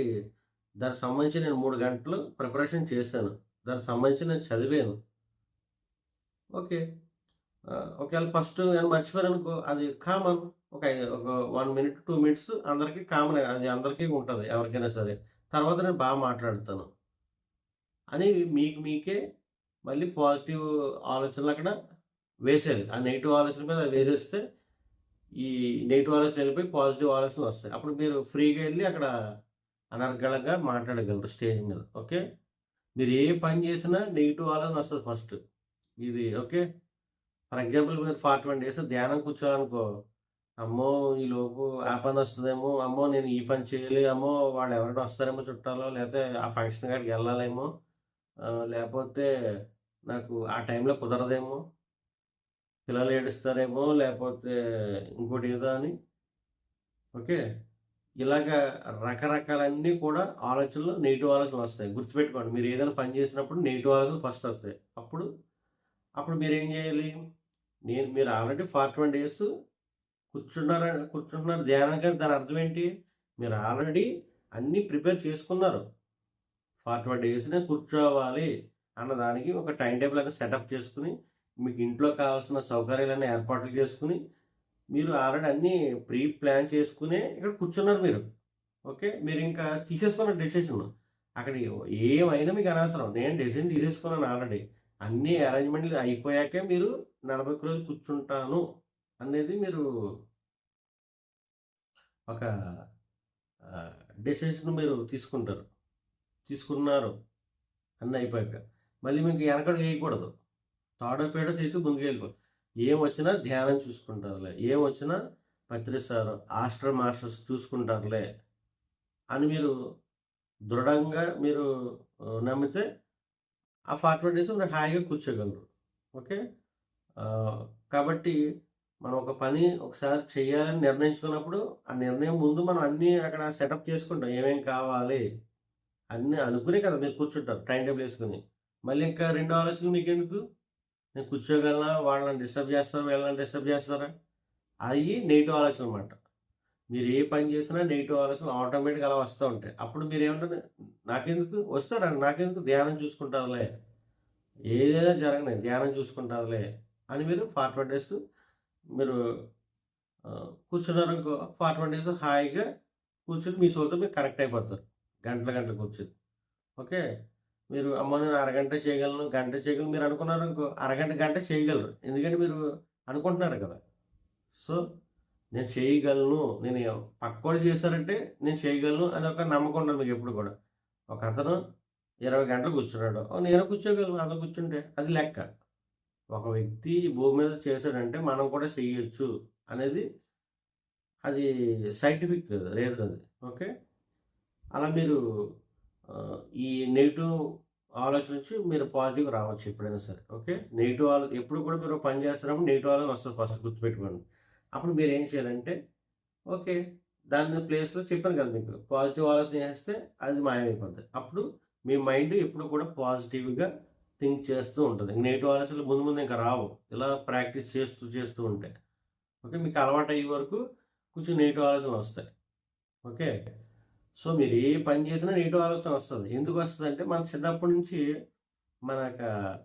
Speaker 1: దానికి సంబంధించి నేను 3 గంటలు ప్రిపరేషన్ చేశాను. దానికి సంబంధించి నేను చదివాను. ఓకే. ఒకవేళ ఫస్ట్ నేను మర్చిపోయాననుకో అది కామన్. ఒక 1 మినిట్, 2 మినిట్స్ అందరికీ కామనే. అది అందరికీ ఉంటది ఎవరికైనా సరే. తర్వాత నేను మాట్లాడతాను అని మీకు మీకే మళ్ళీ పాజిటివ్ ఆలోచనలక్కడ వేసేయాలి. ఆ నెగెటివ్ ఆలోచన మీద వేసేస్తే ఈ నెగెటివ్ ఆలోచన వెళ్ళిపోయి పాజిటివ్ ఆలోచనలొస్తాయి. అప్పుడు మీరు ఫ్రీగా ఎళ్లి అక్కడ అనర్గళంగా మాట్లాడగలరు స్టేజ్ మీద. ఓకే. మీరు ఏ పని చేసినా నెగెటివ్ ఆలోచన వస్తది ఫస్ట్. ఇది ఓకే. ఫర్ ఎగ్జాంపుల్ మీరు 41 డేస్ ధ్యానం కూర్చోవాలనుకో, అమ్మో! ఈలోపు ఆ పనొస్తదేమో, అమ్మో! నేను ఈ పని చేయాలి, అమ్మో! వాళ్ళు ఎవరైనా వస్తారేమో చుట్టాలు, లేతే ఆ ఫంక్షన్ కాడికెళ్ళాలేమో, లేపోతే నాకు ఆ టైంలో కుదరదేమో, పిల్లలు ఏడుస్తారేమో, లేపోతే ఇంకోటి ఏదో అని ఓకే. ఇలాగా రకరకాలన్నీ కూడా ఆలోచనలు, నెగెటివ్ ఆలోచనలు వస్తాయి. గుర్తుపెట్టుకోండి. మీరు ఏదైనా పని చేసినప్పుడు నెగెటివ్ ఆలోచనలు ఫస్ట్ వస్తాయి. అప్పుడు అప్పుడు మీరేం చేయాలి? మీరు ఆల్రెడీ 41 డేస్ కూర్చుంటున్నారు ధ్యానంగా, దాని అర్థం ఏంటి? మీరు ఆల్రెడీ అన్నీ ప్రిపేర్ చేసుకున్నారు. 41 డేస్‌నే కూర్చోవాలి అన్నదానికి ఒక టైమ్ టేబుల్ అనేది సెటప్ చేసుకొని, మీకు ఇంట్లో కావాల్సిన సౌకర్యాలన్నీ ఏర్పాట్లు చేసుకొని, మీరు ఆల్రెడీ అన్నీ ప్రీ ప్లాన్ చేసుకునే ఇక్కడ కూర్చున్నారు మీరు. ఓకే. మీరింకా తీసేసుకున్న డెసిషన్. అక్కడ ఏమైనా మీకు అనవసరం. నేను డెసిషన్ తీసేసుకున్నాను ఆల్రెడీ. అన్నీ అరేంజ్‌మెంట్‌లు అయిపోయాకే మీరు 41 రోజులు కూర్చుంటాను అనేది మీరు ఒక డెసిషన్ మీరు తీసుకుంటారు. తీసుకున్నారు అన్నీ అయిపోయాక. మళ్ళీ మీకు వెనకడుగు వేయకూడదు. తాడో పేడో చేసి ముందుకెళ్ళిపోవాలి. ఏమొచ్చినా ధ్యానం చూసుకుంటారులే. ఏమొచ్చినా పత్రి సారు, ఆస్ట్రల్ మాస్టర్స్ చూసుకుంటారులే అని మీరు దృఢంగా మీరు నమ్మితే ఆ 41 డేస్ మీరు హాయిగా కూర్చోగలరు. ఓకే. కాబట్టి మనం ఒక పని ఒకసారి చేయాలని నిర్ణయించుకున్నప్పుడు, ఆ నిర్ణయం ముందు మనం అన్నీ అక్కడ సెటప్ చేసుకుంటాం. ఏమేం కావాలి అన్నీ అనుకునే కదా మీరు కూర్చుంటారు టైమ్ టేబుల్ యేసుకొని. మళ్ళీ ఇంకా రెండో ఆలోచన మీకెందుకు? నేను కూర్చోగలనా? వాళ్ళు నన్ను డిస్టర్బ్ చేస్తారా? వీళ్ళు నన్ను డిస్టర్బ్ చేస్తారా? అయి నెగెటివ్ ఆలోచనలనమాట. మీరు ఏ పని చేసినా నెగెటివ్ ఆలోచనలు ఆటోమేటిక్‌గా అలా వస్తూ ఉంటాయి. అప్పుడు మీరేమంటారు? నాకెందుకు? వస్తారండి. నాకెందుకు? ధ్యానం చూసుకుంటారులే. ఏదైనా జరగని ధ్యానం చూసుకుంటారులే అని మీరు 41 డేస్ మీరు కూర్చున్నారనుకో, 41 డేస్ హాయిగా కూర్చొని మీ సోల్‌తో మీరు కనెక్ట్ అయిపోతారు. గంటలు గంటలు కూర్చొని. ఓకే. మీరు అమ్మో! నేను అరగంట చేయగలను, గంట చేయగలను మీరు అనుకున్నారనుకో, అరగంట, గంట చేయగలరు. ఎందుకంటే మీరు అనుకుంటున్నారు కదా! సో, నేను చేయగలను, పక్కోళ్ళు చేశారంటే నేను చేయగలను అని ఒక నమ్మకం ఉండాలి మీకెప్పుడు కూడా. ఒకతను 20 గంటలు కూర్చున్నాడు. నేను కూర్చోగలను అతను కూర్చుంటే అది లెక్క. ఒక వ్యక్తి ఈ భూమి మీద చేశాడంటే మనం కూడా చెయ్యొచ్చు అనేది అది సైంటిఫిక్ రీజన్ అది. ఓకే. అలా మీరు ఈ నెగెటివ్ ఆలోచన నుంచి మీరు పాజిటివ్‌గా రావచ్చు ఎప్పుడైనా సరే. ఓకే. నెగెటివ్ ఎప్పుడు కూడా మీరు పని చేస్తున్నప్పుడు నెగెటివ్ ఆలోచన వస్తది ఫస్ట్ గుర్తుపెట్టుకోండి. అప్పుడు మీరేం చేయాలంటే ఓకే. దాని ప్లేస్‌లో చెప్పాను కదా మీకు. పాజిటివ్ ఆలోచన చేస్తే అది మాయమైపోద్ది. అప్పుడు మీ మైండ్ ఎప్పుడు కూడా పాజిటివ్‌గా థింక్ చేస్తూ ఉంటది. నెగెటివ్ ఆలోచనలు ముందు ముందు ఇంకా రావు. ఇలా ప్రాక్టీస్ చేస్తూ చేస్తూ ఉంటే. ఓకే. మీకు అలవాటయ్యే వరకు కొంచెం నెగెటివ్ ఆలోచనలొస్తాయి. ఓకే. సో, మీరు ఏ పని చేసినా నెగెటివ్ ఆలోచన వస్తది. ఎందుకొస్తదంటే మన చిన్నప్పటి నుంచి మనక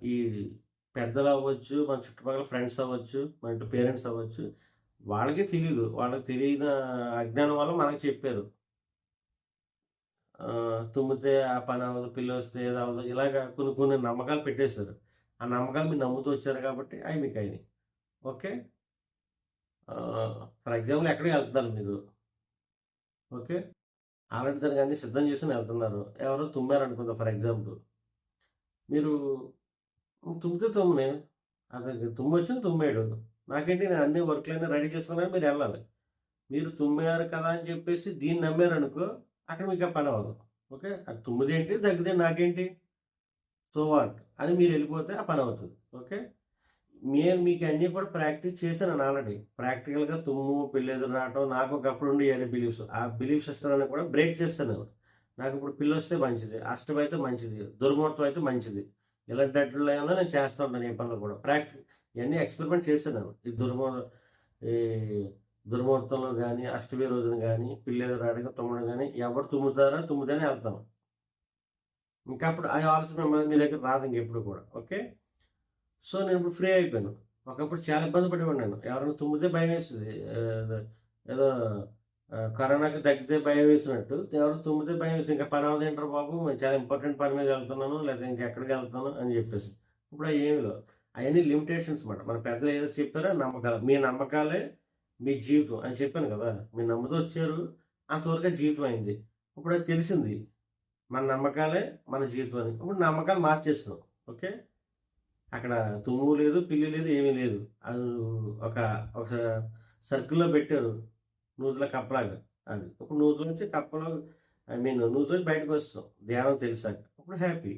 Speaker 1: ఈ పెద్దలవ్వచ్చు, మన చుట్టుపక్కల ఫ్రెండ్స్ అవ్వచ్చు, మన ఇంట్లో పేరెంట్స్ అవ్వచ్చు, వాళ్ళకే తెలీదు. వాళ్ళకి తెలియని అజ్ఞానం వల్ల మనకు చెప్పారు. తుమ్మితే ఆ పనవ్వదు, పిల్లొస్తే ఏదవ్వదు. ఇలాగ కొన్ని కొన్ని నమ్మకాలు పెట్టేశారు. ఆ నమ్మకాలు మీరు నమ్ముతూ వచ్చారు కాబట్టి అయి మీకయినియి. ఓకే. ఫర్ ఎగ్జాంపుల్ ఎక్కడికో ఎళ్తున్నారు మీరు. ఓకే. ఆల్రెడీ దానికి అన్నీ సిద్ధం చేసుకొని ఎళ్తున్నారు. ఎవరో తుమ్మారనుకుందాం ఫర్ ఎగ్జాంపుల్. మీరు తుమ్మితే తుమ్మని. అతనికి తుమ్మొచ్చింది తుమ్మాడు. నాకేంటి నేను అన్ని వర్క్‌లన్నీ రెడీ చేసుకున్నాను మీరెళ్ళాలి. మీరు తుమ్మారు కదా అని చెప్పేసి దీన్ని నమ్మారనుకో, అక్కడ మీకు ఆ పనవ్వదు. ఓకే. అది తుమ్మిదేంటి, దగ్గితే నాకేంటి? So what? అని మీరెళ్ళిపోతే ఆ పనవుతది. ఓకే. నేను మీకు అన్నీ కూడా ప్రాక్టీస్ చేశాను ఆల్రెడీ. ప్రాక్టికల్‌గా తుమ్ము, పిల్లెదురు రావటం నాకు ఒకప్పుడు ఉండేయి బిలీఫ్స్. ఆ బిలీఫ్ సిస్టమ్‌ని కూడా బ్రేక్ చేశాను నేను. నాకిప్పుడు పిల్లొస్తే మంచిది, అష్టమైతే మంచిది, దుర్ముహూర్తం అయితే మంచిది. ఇలాంటట్లలో నేను చేస్తూ ఉంటాను ఏ పనులు కూడా. ఇయన్నీ ఎక్స్‌పెరిమెంట్ చేశాను నేను. ఈ దుర్ముహూర్తంలో గాని, అష్టమి రోజున గాని, పిల్లెదురు రావడం, తుమ్మడం గాని, ఎవరు తుమ్ముతారో తుమ్మితేనే ఎళ్తాను. ఇంకా అప్పుడు ఆ ఆలోచన మీ దగ్గర రాదు ఇంకెప్పుడు కూడా. ఓకే. సో, నేనిప్పుడు ఫ్రీ అయిపోయాను. ఒకప్పుడు చాలా ఇబ్బంది పడేవాడిని నేను. ఎవరైనా తుమ్మితే భయమేసేది. ఏదో కరోనాకి తగ్గితే భయమేసినట్టు, ఎవరో తుమ్మితే భయమేసేది. ఇంకా పనవ్వదేంట్రా బాబు! నేను చాలా ఇంపార్టెంట్ పని మీద వెళ్తున్నాను, లేదా ఇంకెక్కడికెళ్తున్నాను అని జెప్పేసి. ఇప్పుడు అయ్యేమి లేవు. అయన్నీ లిమిటేషన్స్ మాట. మన పెద్దలు ఏదో చెప్పారో నమ్మకాలు. మీ నమ్మకాలే మీ జీవితం అని చెప్పాను గదా! మీరు నమ్ముతూ వచ్చారు. అంతవరకే జీవితం అయింది. ఇప్పుడది తెలిసింది. మన నమ్మకాలే మన జీవితం అని. ఇప్పుడు నమ్మకాలు మార్చేస్తున్నాం. ఓకే. అక్కడ తుమ్ము లేదు, పిల్లి లేదు, ఏమీ లేదు. అది ఒక ఒక సర్కిల్‌లో పెట్టారు. నూతులో కప్పలాగా అది. ఇప్పుడు నూతిలోంచి కప్పలో నూతిలోంచి బయటకొస్తాం ధ్యానం తెలిసాక. అప్పుడు హ్యాపీ.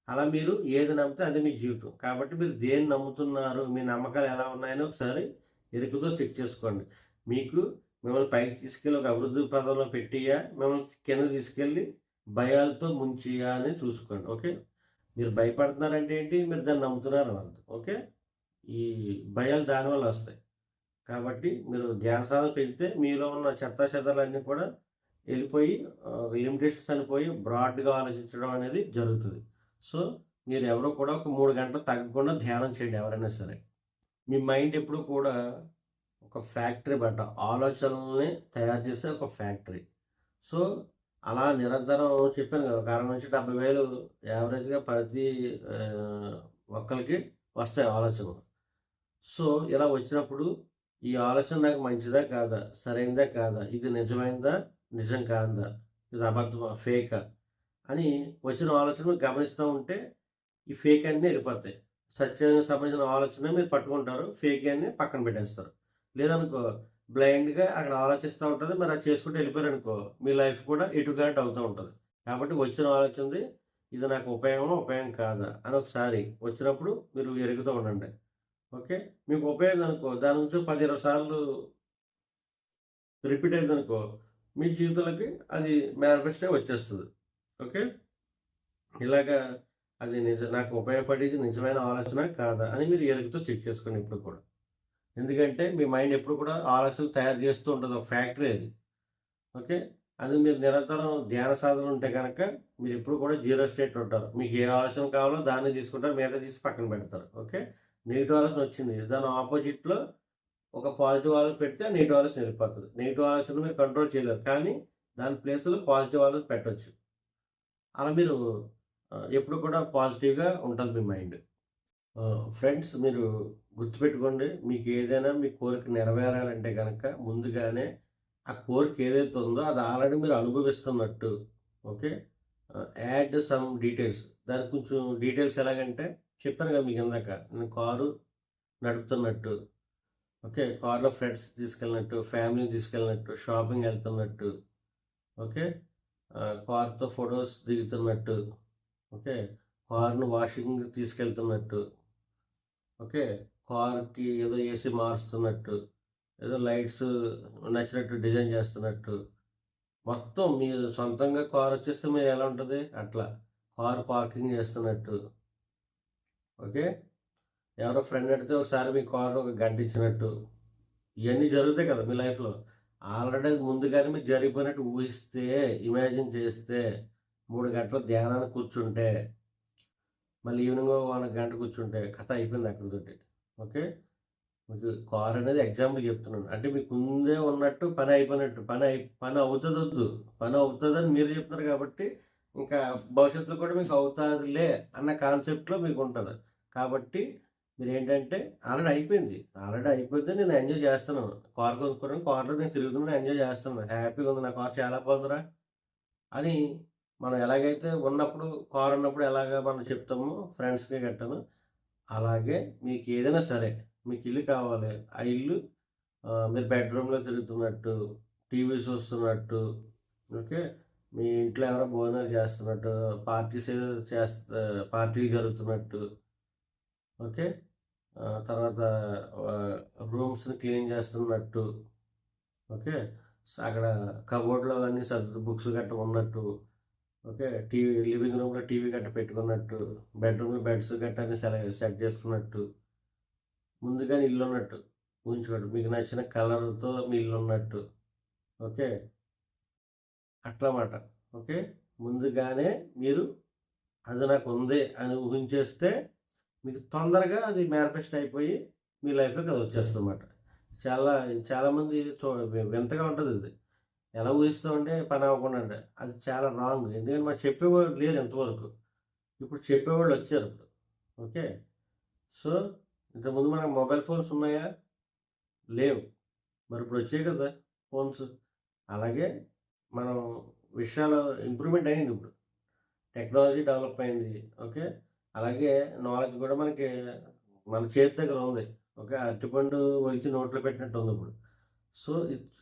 Speaker 1: అలా మీరు ఏది నమ్మితే అది మీ జీవితం. కాబట్టి మీరు దేన్ని నమ్ముతున్నారు, మీ నమ్మకాలు ఎలా ఉన్నాయని ఒకసారి ఎరుకుతో చెక్ చేసుకోండి. మీకు మిమ్మల్ని పైకి తీసుకెళ్ళి ఒక అభివృద్ధి పదంలో పెట్టియా, మిమ్మల్ని కిందకి తీసుకెళ్ళి భయాలతో ముంచియా అని చూసుకోండి. ఓకే. మీరు భయపడుతున్నారంటే ఏంటి? మీరు దాన్ని నమ్ముతున్నారని అర్థం. ఓకే. ఈ భయాలు దానివల్ల వస్తాయి. కాబట్టి మీరు ధ్యాన సాధన పెంచితే మీలో ఉన్న చెత్తాచెదారాలన్నీ కూడా వెళ్ళిపోయి లిమిటేషన్స్ అని పోయి బ్రాడ్‌గా ఆలోచించడం అనేది జరుగుతది. సో, మీరెవరు కూడా ఒక 3 గంటలు తగ్గకుండా ధ్యానం చేయండి ఎవరైనా సరే. మీ మైండ్ ఎప్పుడు కూడా ఒక ఫ్యాక్టరీ మాట. ఆలోచనల్ని తయారు చేసే ఒక ఫ్యాక్టరీ. సో, అలా నిరంతరం చెప్పాను కదా! ఒక 60,000-70,000 యావరేజ్‌గా ప్రతి ఒక్కళ్ళకి వస్తాయి ఆలోచనలు. సో, ఇలా వచ్చినప్పుడు ఈ ఆలోచన నాకు మంచిదా? కాదా? సరైనదా? కాదా? ఇది నిజమైనదా? నిజం కాదా? ఇది అబద్ధమా? ఫేకా? అని వచ్చిన ఆలోచన మీరు గమనిస్తూ ఉంటే ఈ ఫేక్ అన్నీ వెళ్ళిపోతాయి. సత్యానికి సంబంధించిన ఆలోచన మీరు పట్టుకుంటారు. ఫేక్ అన్నీ పక్కన పెట్టేస్తారు. లేదనుకో బ్లైండ్‌గా అక్కడ ఆలోచిస్తూ ఉంటది. మరి అది చేసుకుంటూ వెళ్ళిపోయారనుకో మీ లైఫ్ కూడా ఎటుకాటు అవుతూ ఉంటది. కాబట్టి వచ్చిన ఆలోచనది ఇది నాకు ఉపయోగమా? ఉపయోగం కాదా? అని ఒకసారి వచ్చినప్పుడు మీరు ఎరుగుతూ ఉండండి. ఓకే. మీకు ఉపయోగం అనుకో దాని నుంచి 10, 20 సార్లు రిపీట్ అయిందనుకో మీ జీవితంలోకి అది మేనిఫెస్ట్ అయ్యి వచ్చేస్తది. ఓకే. ఇలాగా అది నాకు ఉపయోగపడేది నిజమైన ఆలోచన కాదా? అని మీరు ఎరుగుతో చెక్ చేసుకోండి ఎప్పుడు కూడా. ఎందుకంటే మీ మైండ్ ఎప్పుడు కూడా ఆలోచనలు తయారు చేస్తూ ఉంటది. ఒక ఫ్యాక్టరీ అది. ఓకే. అది మీరు నిరంతరం ధ్యాన సాధన ఉంటే గనక మీరెప్పుడు కూడా జీరో స్టేట్‌లో ఉంటారు. మీకు ఏ ఆలోచన కావాలో దాన్ని తీసుకుంటారు. మిగతాది తీసి పక్కన పెడతారు. ఓకే. నెగెటివ్ ఆలోచన వచ్చింది. దాని ఆపోజిట్‌లో ఒక పాజిటివ్ ఆలోచన పెడితే ఆ నెగెటివ్ ఆలోచన వెళ్ళిపోతది. నెగెటివ్ ఆలోచన మీరు కంట్రోల్ చేయలేరు. కానీ దాని ప్లేస్‌లో పాజిటివ్ ఆలోచన పెట్టొచ్చు. అలా మీరు ఎప్పుడు కూడా పాజిటివ్‌గా ఉంటది మీ మైండ్. ఫ్రెండ్స్ మీరు గుర్తుపెట్టుకోండి. మీకేదైనా మీ కోరిక నెరవేరాలంటే గనక ముందుగానే ఆ కోరిక ఏదైతే ఉందో అది ఆల్రెడీ మీరు అనుభవిస్తున్నట్టు ఓకే. Add some details. దానికి కొంచెం డీటెయిల్స్ ఎలాగంటే చెప్పాను కదా మీకు ఇందాక. నేను కారు నడుపుతున్నట్టు, ఓకే. కార్‌లో ఫ్రెండ్స్ తీసుకెళ్ళినట్టు, ఫ్యామిలీని తీసుకెళ్ళినట్టు, షాపింగ్ ఎళ్తున్నట్టు, ఓకే. కార్‌తో ఫోటోస్ దిగుతున్నట్టు, ఓకే. కార్‌ను వాషింగ్‌కి తీసుకెళ్తున్నట్టు. ఓకే. కార్‌కి ఏదో ఏసీ మారుస్తున్నట్టు, ఏదో లైట్స్ నచ్చినట్టు డిజైన్ చేస్తున్నట్టు, మొత్తం మీరు సొంతంగా కారొచ్చేస్తే మీరెలా ఉంటది? అట్లా. కారు పార్కింగ్ చేస్తున్నట్టు. ఓకే. ఎవరో ఫ్రెండ్ అడిగితే ఒకసారి మీ కారులో ఒక గంట ఇచ్చినట్టు. ఇయన్నీ జరుగుతాయి కదా మీ లైఫ్‌లో. ఆల్రెడీ అది ముందుగానే మీకు జరిగిపోయినట్టు ఊహిస్తే, ఇమాజిన్ చేస్తే, 3 గంటలు ధ్యానానికి కూర్చుంటే, మళ్ళీ ఈవినింగ్ ఒక గంట కూర్చుంటే కథ అయిపోయింది అక్కడితోటి. ఓకే. మీకు కార్ అనేది ఎగ్జాంపుల్ చెప్తున్నాను. అంటే మీకు ముందే ఉన్నట్టు పని అయిపోయినట్టు. పని అవుతదొద్దు. పని అవుతదని మీరు చెప్తున్నారు కాబట్టి, ఇంకా భవిష్యత్తులో కూడా మీకు అవుతాదిలే అన్న కాన్సెప్ట్‌లో మీకుంటది. కాబట్టి మీరేంటంటే ఆల్రెడీ అయిపోయింది. ఆల్రెడీ అయిపోతే నేను ఎంజాయ్ చేస్తున్నాను. కార్ కొనుక్కున్నాను. కార్‌లో నేను తిరుగుతున్నాను. ఎంజాయ్ చేస్తున్నాను. హ్యాపీగా ఉంది. నా కార్ చాలా బాగుందిరా! అని మనం ఎలాగైతే ఉన్నప్పుడు కార్ ఉన్నప్పుడు ఎలాగా మనం చెప్తామో ఫ్రెండ్స్‌కి గట్టాను. అలాగే మీకేదైనా సరే, మీకు ఇల్లు కావాలి. ఆ ఇల్లు మీరు బెడ్‌రూమ్‌లో తిరుగుతున్నట్టు, టీవీ చూస్తున్నట్టు, ఓకే. మీ ఇంట్లో ఎవరో భోజనాలు చేస్తున్నట్టు, పార్టీస్ ఏదో పార్టీలు జరుగుతున్నట్టు, ఓకే. తర్వాత రూమ్స్‌ని క్లీన్ చేస్తున్నట్టు, ఓకే. అక్కడ కబోర్డ్‌లో అన్నీ బుక్స్ గట్రా ఉన్నట్టు, ఓకే. లివింగ్ రూమ్‌లో టీవీ గట్రా పెట్టుకున్నట్టు, బెడ్‌రూమ్‌లో బెడ్స్ గట్రా అన్నీ సెట్ చేసుకున్నట్టు, ముందుగానే ఇల్లున్నట్టు ఊహించుకోండి. మీకు నచ్చిన కలర్‌తో మీ ఇల్లున్నట్టు. ఓకే. అట్లా మాట. ఓకే. ముందుగానే మీరు అది నాకుంది అని ఊహించేస్తే మీకు తొందరగా అది మేనిఫెస్ట్ అయిపోయి మీ లైఫ్‌లోకి అది వచ్చేస్తదన్నమాట. చాలా చాలామంది వింతగా ఉంటదిది. ఎలా ఊహిస్తామంటే పని అవ్వకుండా అంటే అది చాలా రాంగ్. ఎందుకంటే మాకు చెప్పేవాళ్ళు లేరు ఇంతవరకు. ఇప్పుడు చెప్పేవాళ్ళొచ్చారు ఇప్పుడు. ఓకే. సో, ఇంతకుముందు మనకు మొబైల్ ఫోన్స్ ఉన్నాయా? లేవు. మరిప్పుడు వచ్చాయి కదా ఫోన్స్. అలాగే మనం విషయాలు ఇంప్రూవ్‌మెంట్ అయిందిప్పుడు. టెక్నాలజీ డెవలప్ అయింది. ఓకే. అలాగే నాలెడ్జ్ కూడా మనకి మన చేతి దగ్గర ఉంది. ఓకే. అరటిపండు ఒలిచి నోట్లో పెట్టినట్టు ఉందిప్పుడు. సో,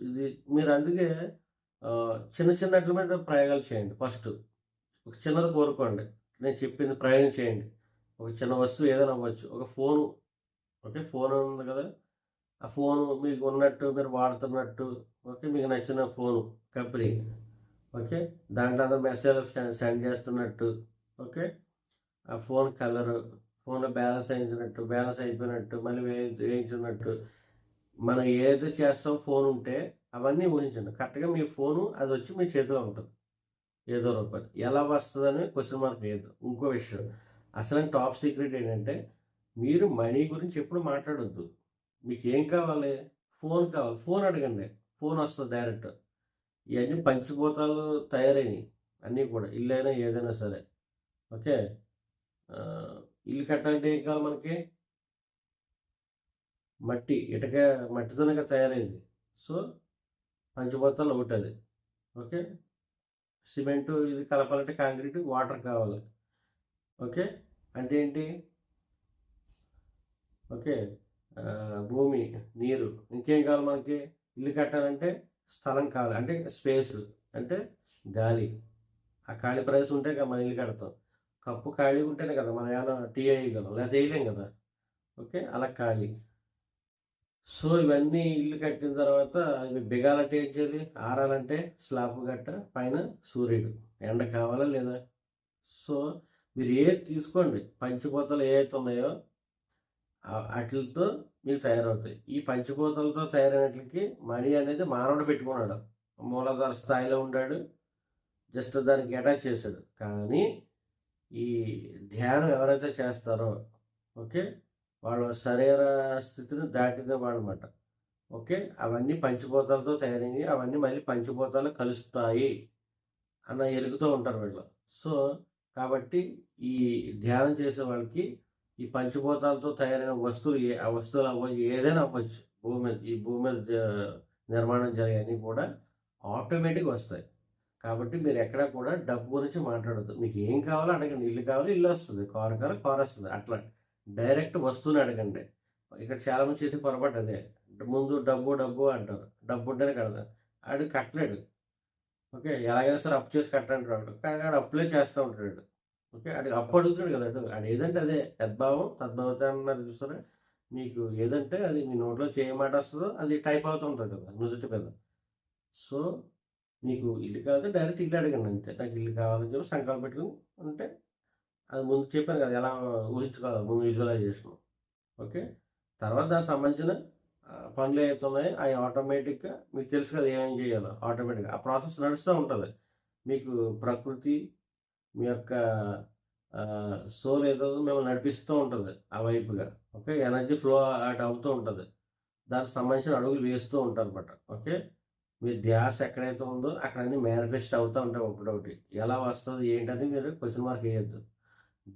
Speaker 1: ఇది మీరు అందుకే చిన్న చిన్న ఆటిల మీద ప్రయోగాలు చేయండి ఫస్టు. ఒక చిన్నది కోరుకోండి. నేను చెప్పింది ప్రయోగం చేయండి. ఒక చిన్న వస్తువు ఏదైనా అవ్వచ్చు. ఒక ఫోను ఓకే. ఫోను ఉంది కదా! ఆ ఫోను మీకు ఉన్నట్టు మీరు వాడుతున్నట్టు ఓకే. మీకు నచ్చిన ఫోను కంపెనీ. ఓకే. దాంట్లో అందరూ మెసేజ్‌లు సెండ్ చేస్తున్నట్టు. ఓకే. ఆ ఫోన్ కలరు, ఫోన్‌లో బ్యాలెన్స్ వేయించినట్టు, బ్యాలెన్స్ అయిపోయినట్టు, మళ్ళీ వేయించున్నట్టు. మనం ఏదైతే చేస్తామో ఫోనుంటే అవన్నీ ఊహించండి. కరెక్ట్‌గా మీ ఫోను అదొచ్చి మీ చేతిలో ఉంటది. ఏదో రూపాయలు. ఎలా వస్తదని క్వెషన్ మార్క్ లేదు. ఇంకో విషయం అసలైన టాప్ సీక్రెట్ ఏంటంటే, మీరు మనీ గురించి ఎప్పుడు మాట్లాడొద్దు. మీకేం కావాలి? ఫోన్ కావాలి. ఫోన్ అడగండి. ఫోనొస్తది డైరెక్ట్. ఇయన్నీ పంచభూతాలు తయారైనయి. అన్నీ కూడా. ఇల్లైనా ఏదైనా సరే. ఓకే. ఇల్లు కట్టాలంటే ఏం కావాలి మనకి? మట్టి. ఇటుక మట్టితోనే కదా తయారైంది. సో, పంచభూతాల్లో ఒకటది. ఓకే. సిమెంటు ఇది కలపాలంటే కాంక్రీటు, వాటర్ కావాలి. ఓకే. అంటే ఏంటి? ఓకే. భూమి, నీరు. ఇంకేం కావాలి మనకి? ఇల్లు కట్టాలంటే స్థలం కావాలి. అంటే స్పేసు. అంటే గాలి. ఆ ఖాళీ ప్రదేశం ఉంటే కదా మనం ఇల్లు కడతాం. కప్పు ఖాళీగా ఉంటేనే కదా మనం ఏమన్నా టీ ఏయగలం. లేతే ఏయలేం కదా! ఓకే. అలా ఖాళీ. సో, ఇవన్నీ ఇల్లు కట్టిన తర్వాత ఇవి బిగాలంటే ఏం చేయాలి? ఆరాలంటే స్లాబ్ గట్ట పైన సూర్యుడు. ఎండ కావాలా లేదా? సో, మీరు ఏది తీసుకోండి. పంచభూతాలు ఏవైతే ఉన్నాయో ఆటిలతో మీకు తయారవుతాయి. ఈ పంచభూతాలతో తయారైనట్లకి మనీ అనేది మానవుడు పెట్టుకున్నాడు. మూలాధార స్థాయిలో ఉండాడు. జస్ట్ దానికి అటాచ్ చేశాడు. కానీ ఈ ధ్యానం ఎవరైతే చేస్తారో ఓకే. వాళ్ళ శరీర స్థితిని దాటిన వాళ్ళనమాట. ఓకే. అవన్నీ పంచభూతాలతో తయారయ్యి అవన్నీ మళ్ళీ పంచభూతాలు కలుస్తాయి అన్న ఎరుగుతూ ఉంటారు వీళ్ళు. సో, కాబట్టి ఈ ధ్యానం చేసే వాళ్ళకి ఈ పంచభూతాలతో తయారైన వస్తువులు ఆ వస్తువులు అవ్వచ్చు, ఏదైనా అవ్వచ్చు. ఈ భూమి మీద నిర్మాణం జరిగేయన్నీ కూడా ఆటోమేటిక్‌గా వస్తాయి. కాబట్టి మీరెక్కడా కూడా డబ్బు గురించి మాట్లాడొద్దు. మీకు ఏం కావాలో అడగండి. ఇల్లు కావాలా ఇల్లొస్తది. కారు కావాలా కారొస్తది. అట్లా డైరెక్ట్ వస్తువుని అడగండి. ఇక్కడ చాలామంది చేసే పొరపాటు అదే. ముందు డబ్బు, డబ్బు అంటారు. డబ్బుంటేనే కడతారు. ఆడు కట్టలేడు. ఓకే. ఎలాగైనా సరే అప్పు చేసి కట్టంటాడు. కానీ ఆడు అప్పులే చేస్తా ఉంటాడు. ఓకే. ఆడు అప్పు అడుగుతున్నాడు కదా! ఆడేదంటే అదే యద్భావం తద్భవతి అన్నారు చూసారా? మీకు ఏదంటే అది మీ నోట్లో ఏ మాట వస్తదో అది టైప్ అవుతూ ఉంటది కదా! నుదుటి మీద. సో, మీకు ఇల్లు కావాలంటే డైరెక్ట్ ఇల్లు అడగండి అంతే. నాకు ఇల్లు కావాలని చెప్పి సంకల్పం పెట్టుకొని ఉంటే అది ముందు చెప్పాను కదా! ఎలా ఊహించుకోవాలి ముందు విజువలైజేషన్. ఓకే. తర్వాత దానికి సంబంధించిన పనులు ఏవైతే ఉన్నాయో అవి ఆటోమేటిక్‌గా మీకు తెలుసు కదా! ఏమేం చేయాలో ఆటోమేటిక్‌గా. ఆ ప్రాసెస్ నడుస్తూ ఉంటది. మీకు ప్రకృతి మీ యొక్క సోల్ ఏదో మిమ్మల్ని నడిపిస్తూ ఉంటది ఆ వైపుగా. ఓకే. ఎనర్జీ ఫ్లో అటు అవుతూ ఉంటది. దానికి సంబంధించిన అడుగులు వేస్తూ ఉంటారనమాట. ఓకే. మీ ధ్యాస ఎక్కడైతే ఉందో అక్కడ అన్నీ మేనిఫెస్ట్ అవుతా ఉంటాయి ఒకటొకటి. ఎలా వస్తది ఏంటని మీరు క్వెషన్ మార్క్ ఎయొద్దు.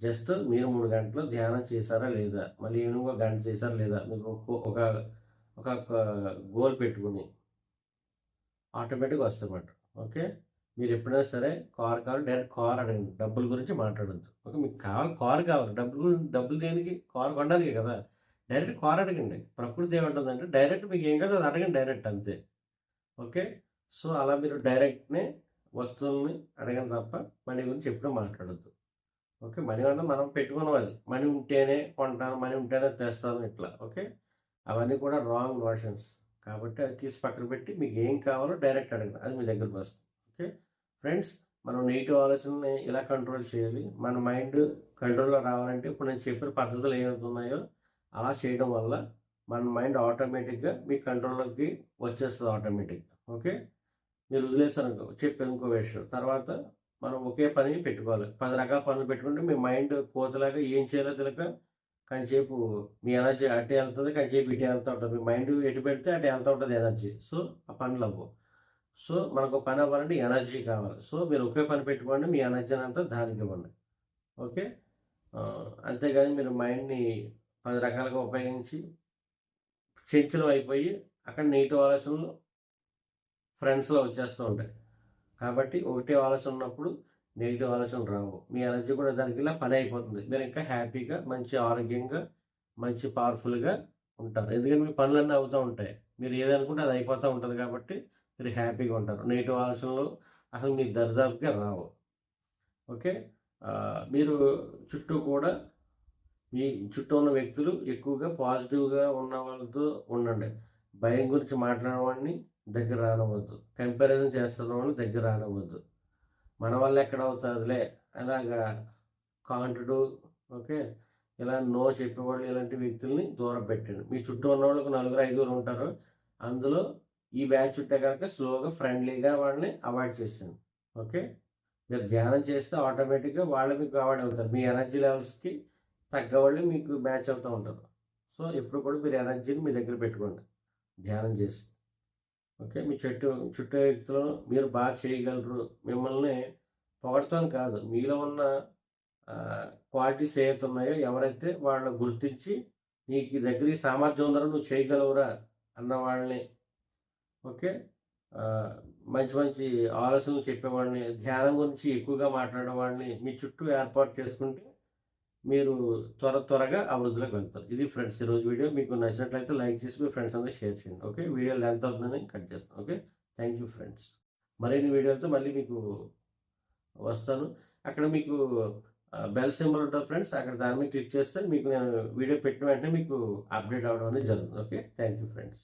Speaker 1: జస్ట్ మీరు 3 గంటలు ధ్యానం చేశారా లేదా? మళ్ళీ ఈవినింగ్ ఒక గంట చేశారా లేదా? మీకు ఒక ఒక ఒక గోల్ పెట్టుకొని ఆటోమేటిక్‌గా వస్తాయన్నమాట. ఓకే. మీరెప్పుడైనా సరే కార్ కావాలి డైరెక్ట్ కార్ అడగండి. డబ్బుల గురించి మాట్లాడొద్దు. ఓకే. మీకు కావాలి కార్ కావాలి. డబ్బులు దేనికి? కార్ కొనడానికే కదా! డైరెక్ట్ కార్ అడగండి. ప్రకృతి ఏమంటుందంటే డైరెక్ట్ మీకేం కావాలో అది అడగండి డైరెక్ట్ అంతే. ఓకే. సో, అలా మీరు డైరెక్ట్‌నే వస్తువుల్ని అడగండి తప్ప మనీ గురించి ఎప్పుడూ మాట్లాడొద్దు. ఓకే. మనీ అంటే మనం పెట్టుకున్నం అది. మనీ ఉంటేనే కొంటాను, మనీ ఉంటేనే తెస్తాను ఇట్లా. ఓకే. అవన్నీ కూడా రాంగ్ నోషన్స్. కాబట్టి అది తీసి పక్కన పెట్టి మీకేం కావాలో డైరెక్ట్ అడగండి. అది మీ దగ్గరకొస్తుంది. ఓకే. ఫ్రెండ్స్ మనం నెగెటివ్ ఆలోచనల్ని ఎలా కంట్రోల్ చేయాలి? మన మైండ్ కంట్రోల్‌లో రావాలంటే ఇప్పుడు నేను చెప్పిన పద్ధతులు ఏవైతే ఉన్నాయో అలా చేయడం వల్ల మన మైండ్ ఆటోమేటిక్‌గా మీ కంట్రోల్‌లోకి వచ్చేస్తది ఆటోమేటిక్‌గా. ఓకే. మీరు వదిలేసారనుకో చెప్పాను ఇంకో విషయం. తర్వాత మనం ఒకే పని పెట్టుకోవాలి. 10 రకాల పనులు పెట్టుకుంటే మీ మైండ్ కోతిలాగా ఏం చేయాలో తెలవక కాంచేపు మీ ఎనర్జీ అటే ఎళ్తది. కాంచేపు ఇటే ఎళ్తా ఉంటది. మీ మైండ్ ఎటు పెడితే అటు ఎళ్తా ఉంటది ఎనర్జీ. సో, ఆ పనులవ్వవు. సో, మనకు పని అవ్వాలంటే ఎనర్జీ కావాలి. సో, మీరు ఒకే పని పెట్టుకోండి. మీ ఎనర్జీనంతా దానికివ్వండి. ఓకే. అంతేగాని మీరు మైండ్‌ని 10 రకాలుగా ఉపయోగించి చంచలం అయిపోయి అక్కడ నెగెటివ్ ఆలోచనలు ఫ్రెండ్స్‌లో వచ్చేస్తూ ఉంటాయి. కాబట్టి ఒకటే ఆలోచన ఉన్నప్పుడు నెగెటివ్ ఆలోచనలు రావు. మీ ఎనర్జీ కూడా దానికిలా పని అయిపోతుంది. మీరు ఇంకా హ్యాపీగా, మంచి ఆరోగ్యంగా, మంచి పవర్‌ఫుల్‌గా ఉంటారు. ఎందుకంటే మీ పనులన్నీ అవుతా ఉంటాయి. మీరు ఏదనుకుంటే అది అయిపోతా ఉంటది కాబట్టి మీరు హ్యాపీగా ఉంటారు. నెగెటివ్ ఆలోచనలు అసలు మీకు దరిదాపులకే రావు. ఓకే. మీరు చుట్టూ కూడా మీ చుట్టూ ఉన్న వ్యక్తులు ఎక్కువగా పాజిటివ్‌గా ఉన్న వాళ్ళతో ఉండండి. భయం గురించి మాట్లాడేవాడిని దగ్గర రానివ్వద్దు. కంపారిజన్ చేస్తున్న వాళ్ళని దగ్గర రానివ్వద్దు. మన వల్ల ఎక్కడ అవుతుందిలే అలాగా కాంటుడు ఓకే. ఇలా నో చెప్పేవాళ్ళు ఇలాంటి వ్యక్తుల్ని దూరం పెట్టండి. మీ చుట్టూ ఉన్నవాళ్ళు ఒక నలుగురు, ఐదుగురు ఉంటారు. అందులో ఈ బ్యాచ్ ఉంటే కనుక స్లోగా ఫ్రెండ్లీగా వాళ్ళని అవాయిడ్ చేసేయండి. ఓకే. మీరు ధ్యానం చేస్తే ఆటోమేటిక్‌గా వాళ్ళు మీకు అవాయిడ్ అవుతారు. మీ ఎనర్జీ లెవెల్స్‌కి తగ్గవాళ్ళు మీకు మ్యాచ్ అవుతూ ఉంటారు. సో, ఎప్పుడు కూడా మీరు ఎనర్జీని మీ దగ్గర పెట్టుకోండి ధ్యానం చేసి. ఓకే. మీ చుట్టూ వ్యక్తులను మీరు బాగా చేయగలరు. మిమ్మల్ని పొగడతాను కాదు. మీలో ఉన్న క్వాలిటీస్ ఏవైతే ఉన్నాయో ఎవరైతే వాళ్ళని గుర్తించి నీకు ఈ దగ్గర ఈ సామర్థ్యం ఉందిరా నువ్వు చేయగలవురా అన్న వాళ్ళని ఓకే. ఆహ్, మంచి మంచి ఆలోచనలు చెప్పేవాడిని, ధ్యానం గురించి ఎక్కువగా మాట్లాడేవాడిని మీ చుట్టూ ఏర్పాటు చేసుకుంటే మీరు త్వరగా అభివృద్ధిలోకి వెళ్తారు. ఇది ఫ్రెండ్స్ ఈరోజు వీడియో. మీకు నచ్చినట్లయితే లైక్ చేసి మీ ఫ్రెండ్స్ అందరికి షేర్ చేయండి. ఓకే. వీడియో లెంత్ అవుతుందని కట్ చేస్తాను. ఓకే. Thank you friends. మరిన్ని వీడియోలతో మళ్ళీ మీకు వస్తాను. అక్కడ మీకు బెల్ సింబల్ ఉంటది ఫ్రెండ్స్. అక్కడ దాని మీద క్లిక్ చేస్తే మీకు నేను వీడియో పెట్టిన వెంటనే మీకు అప్డేట్ అవ్వడం అనేది జరుగుతుంది. ఓకే. Thank you friends.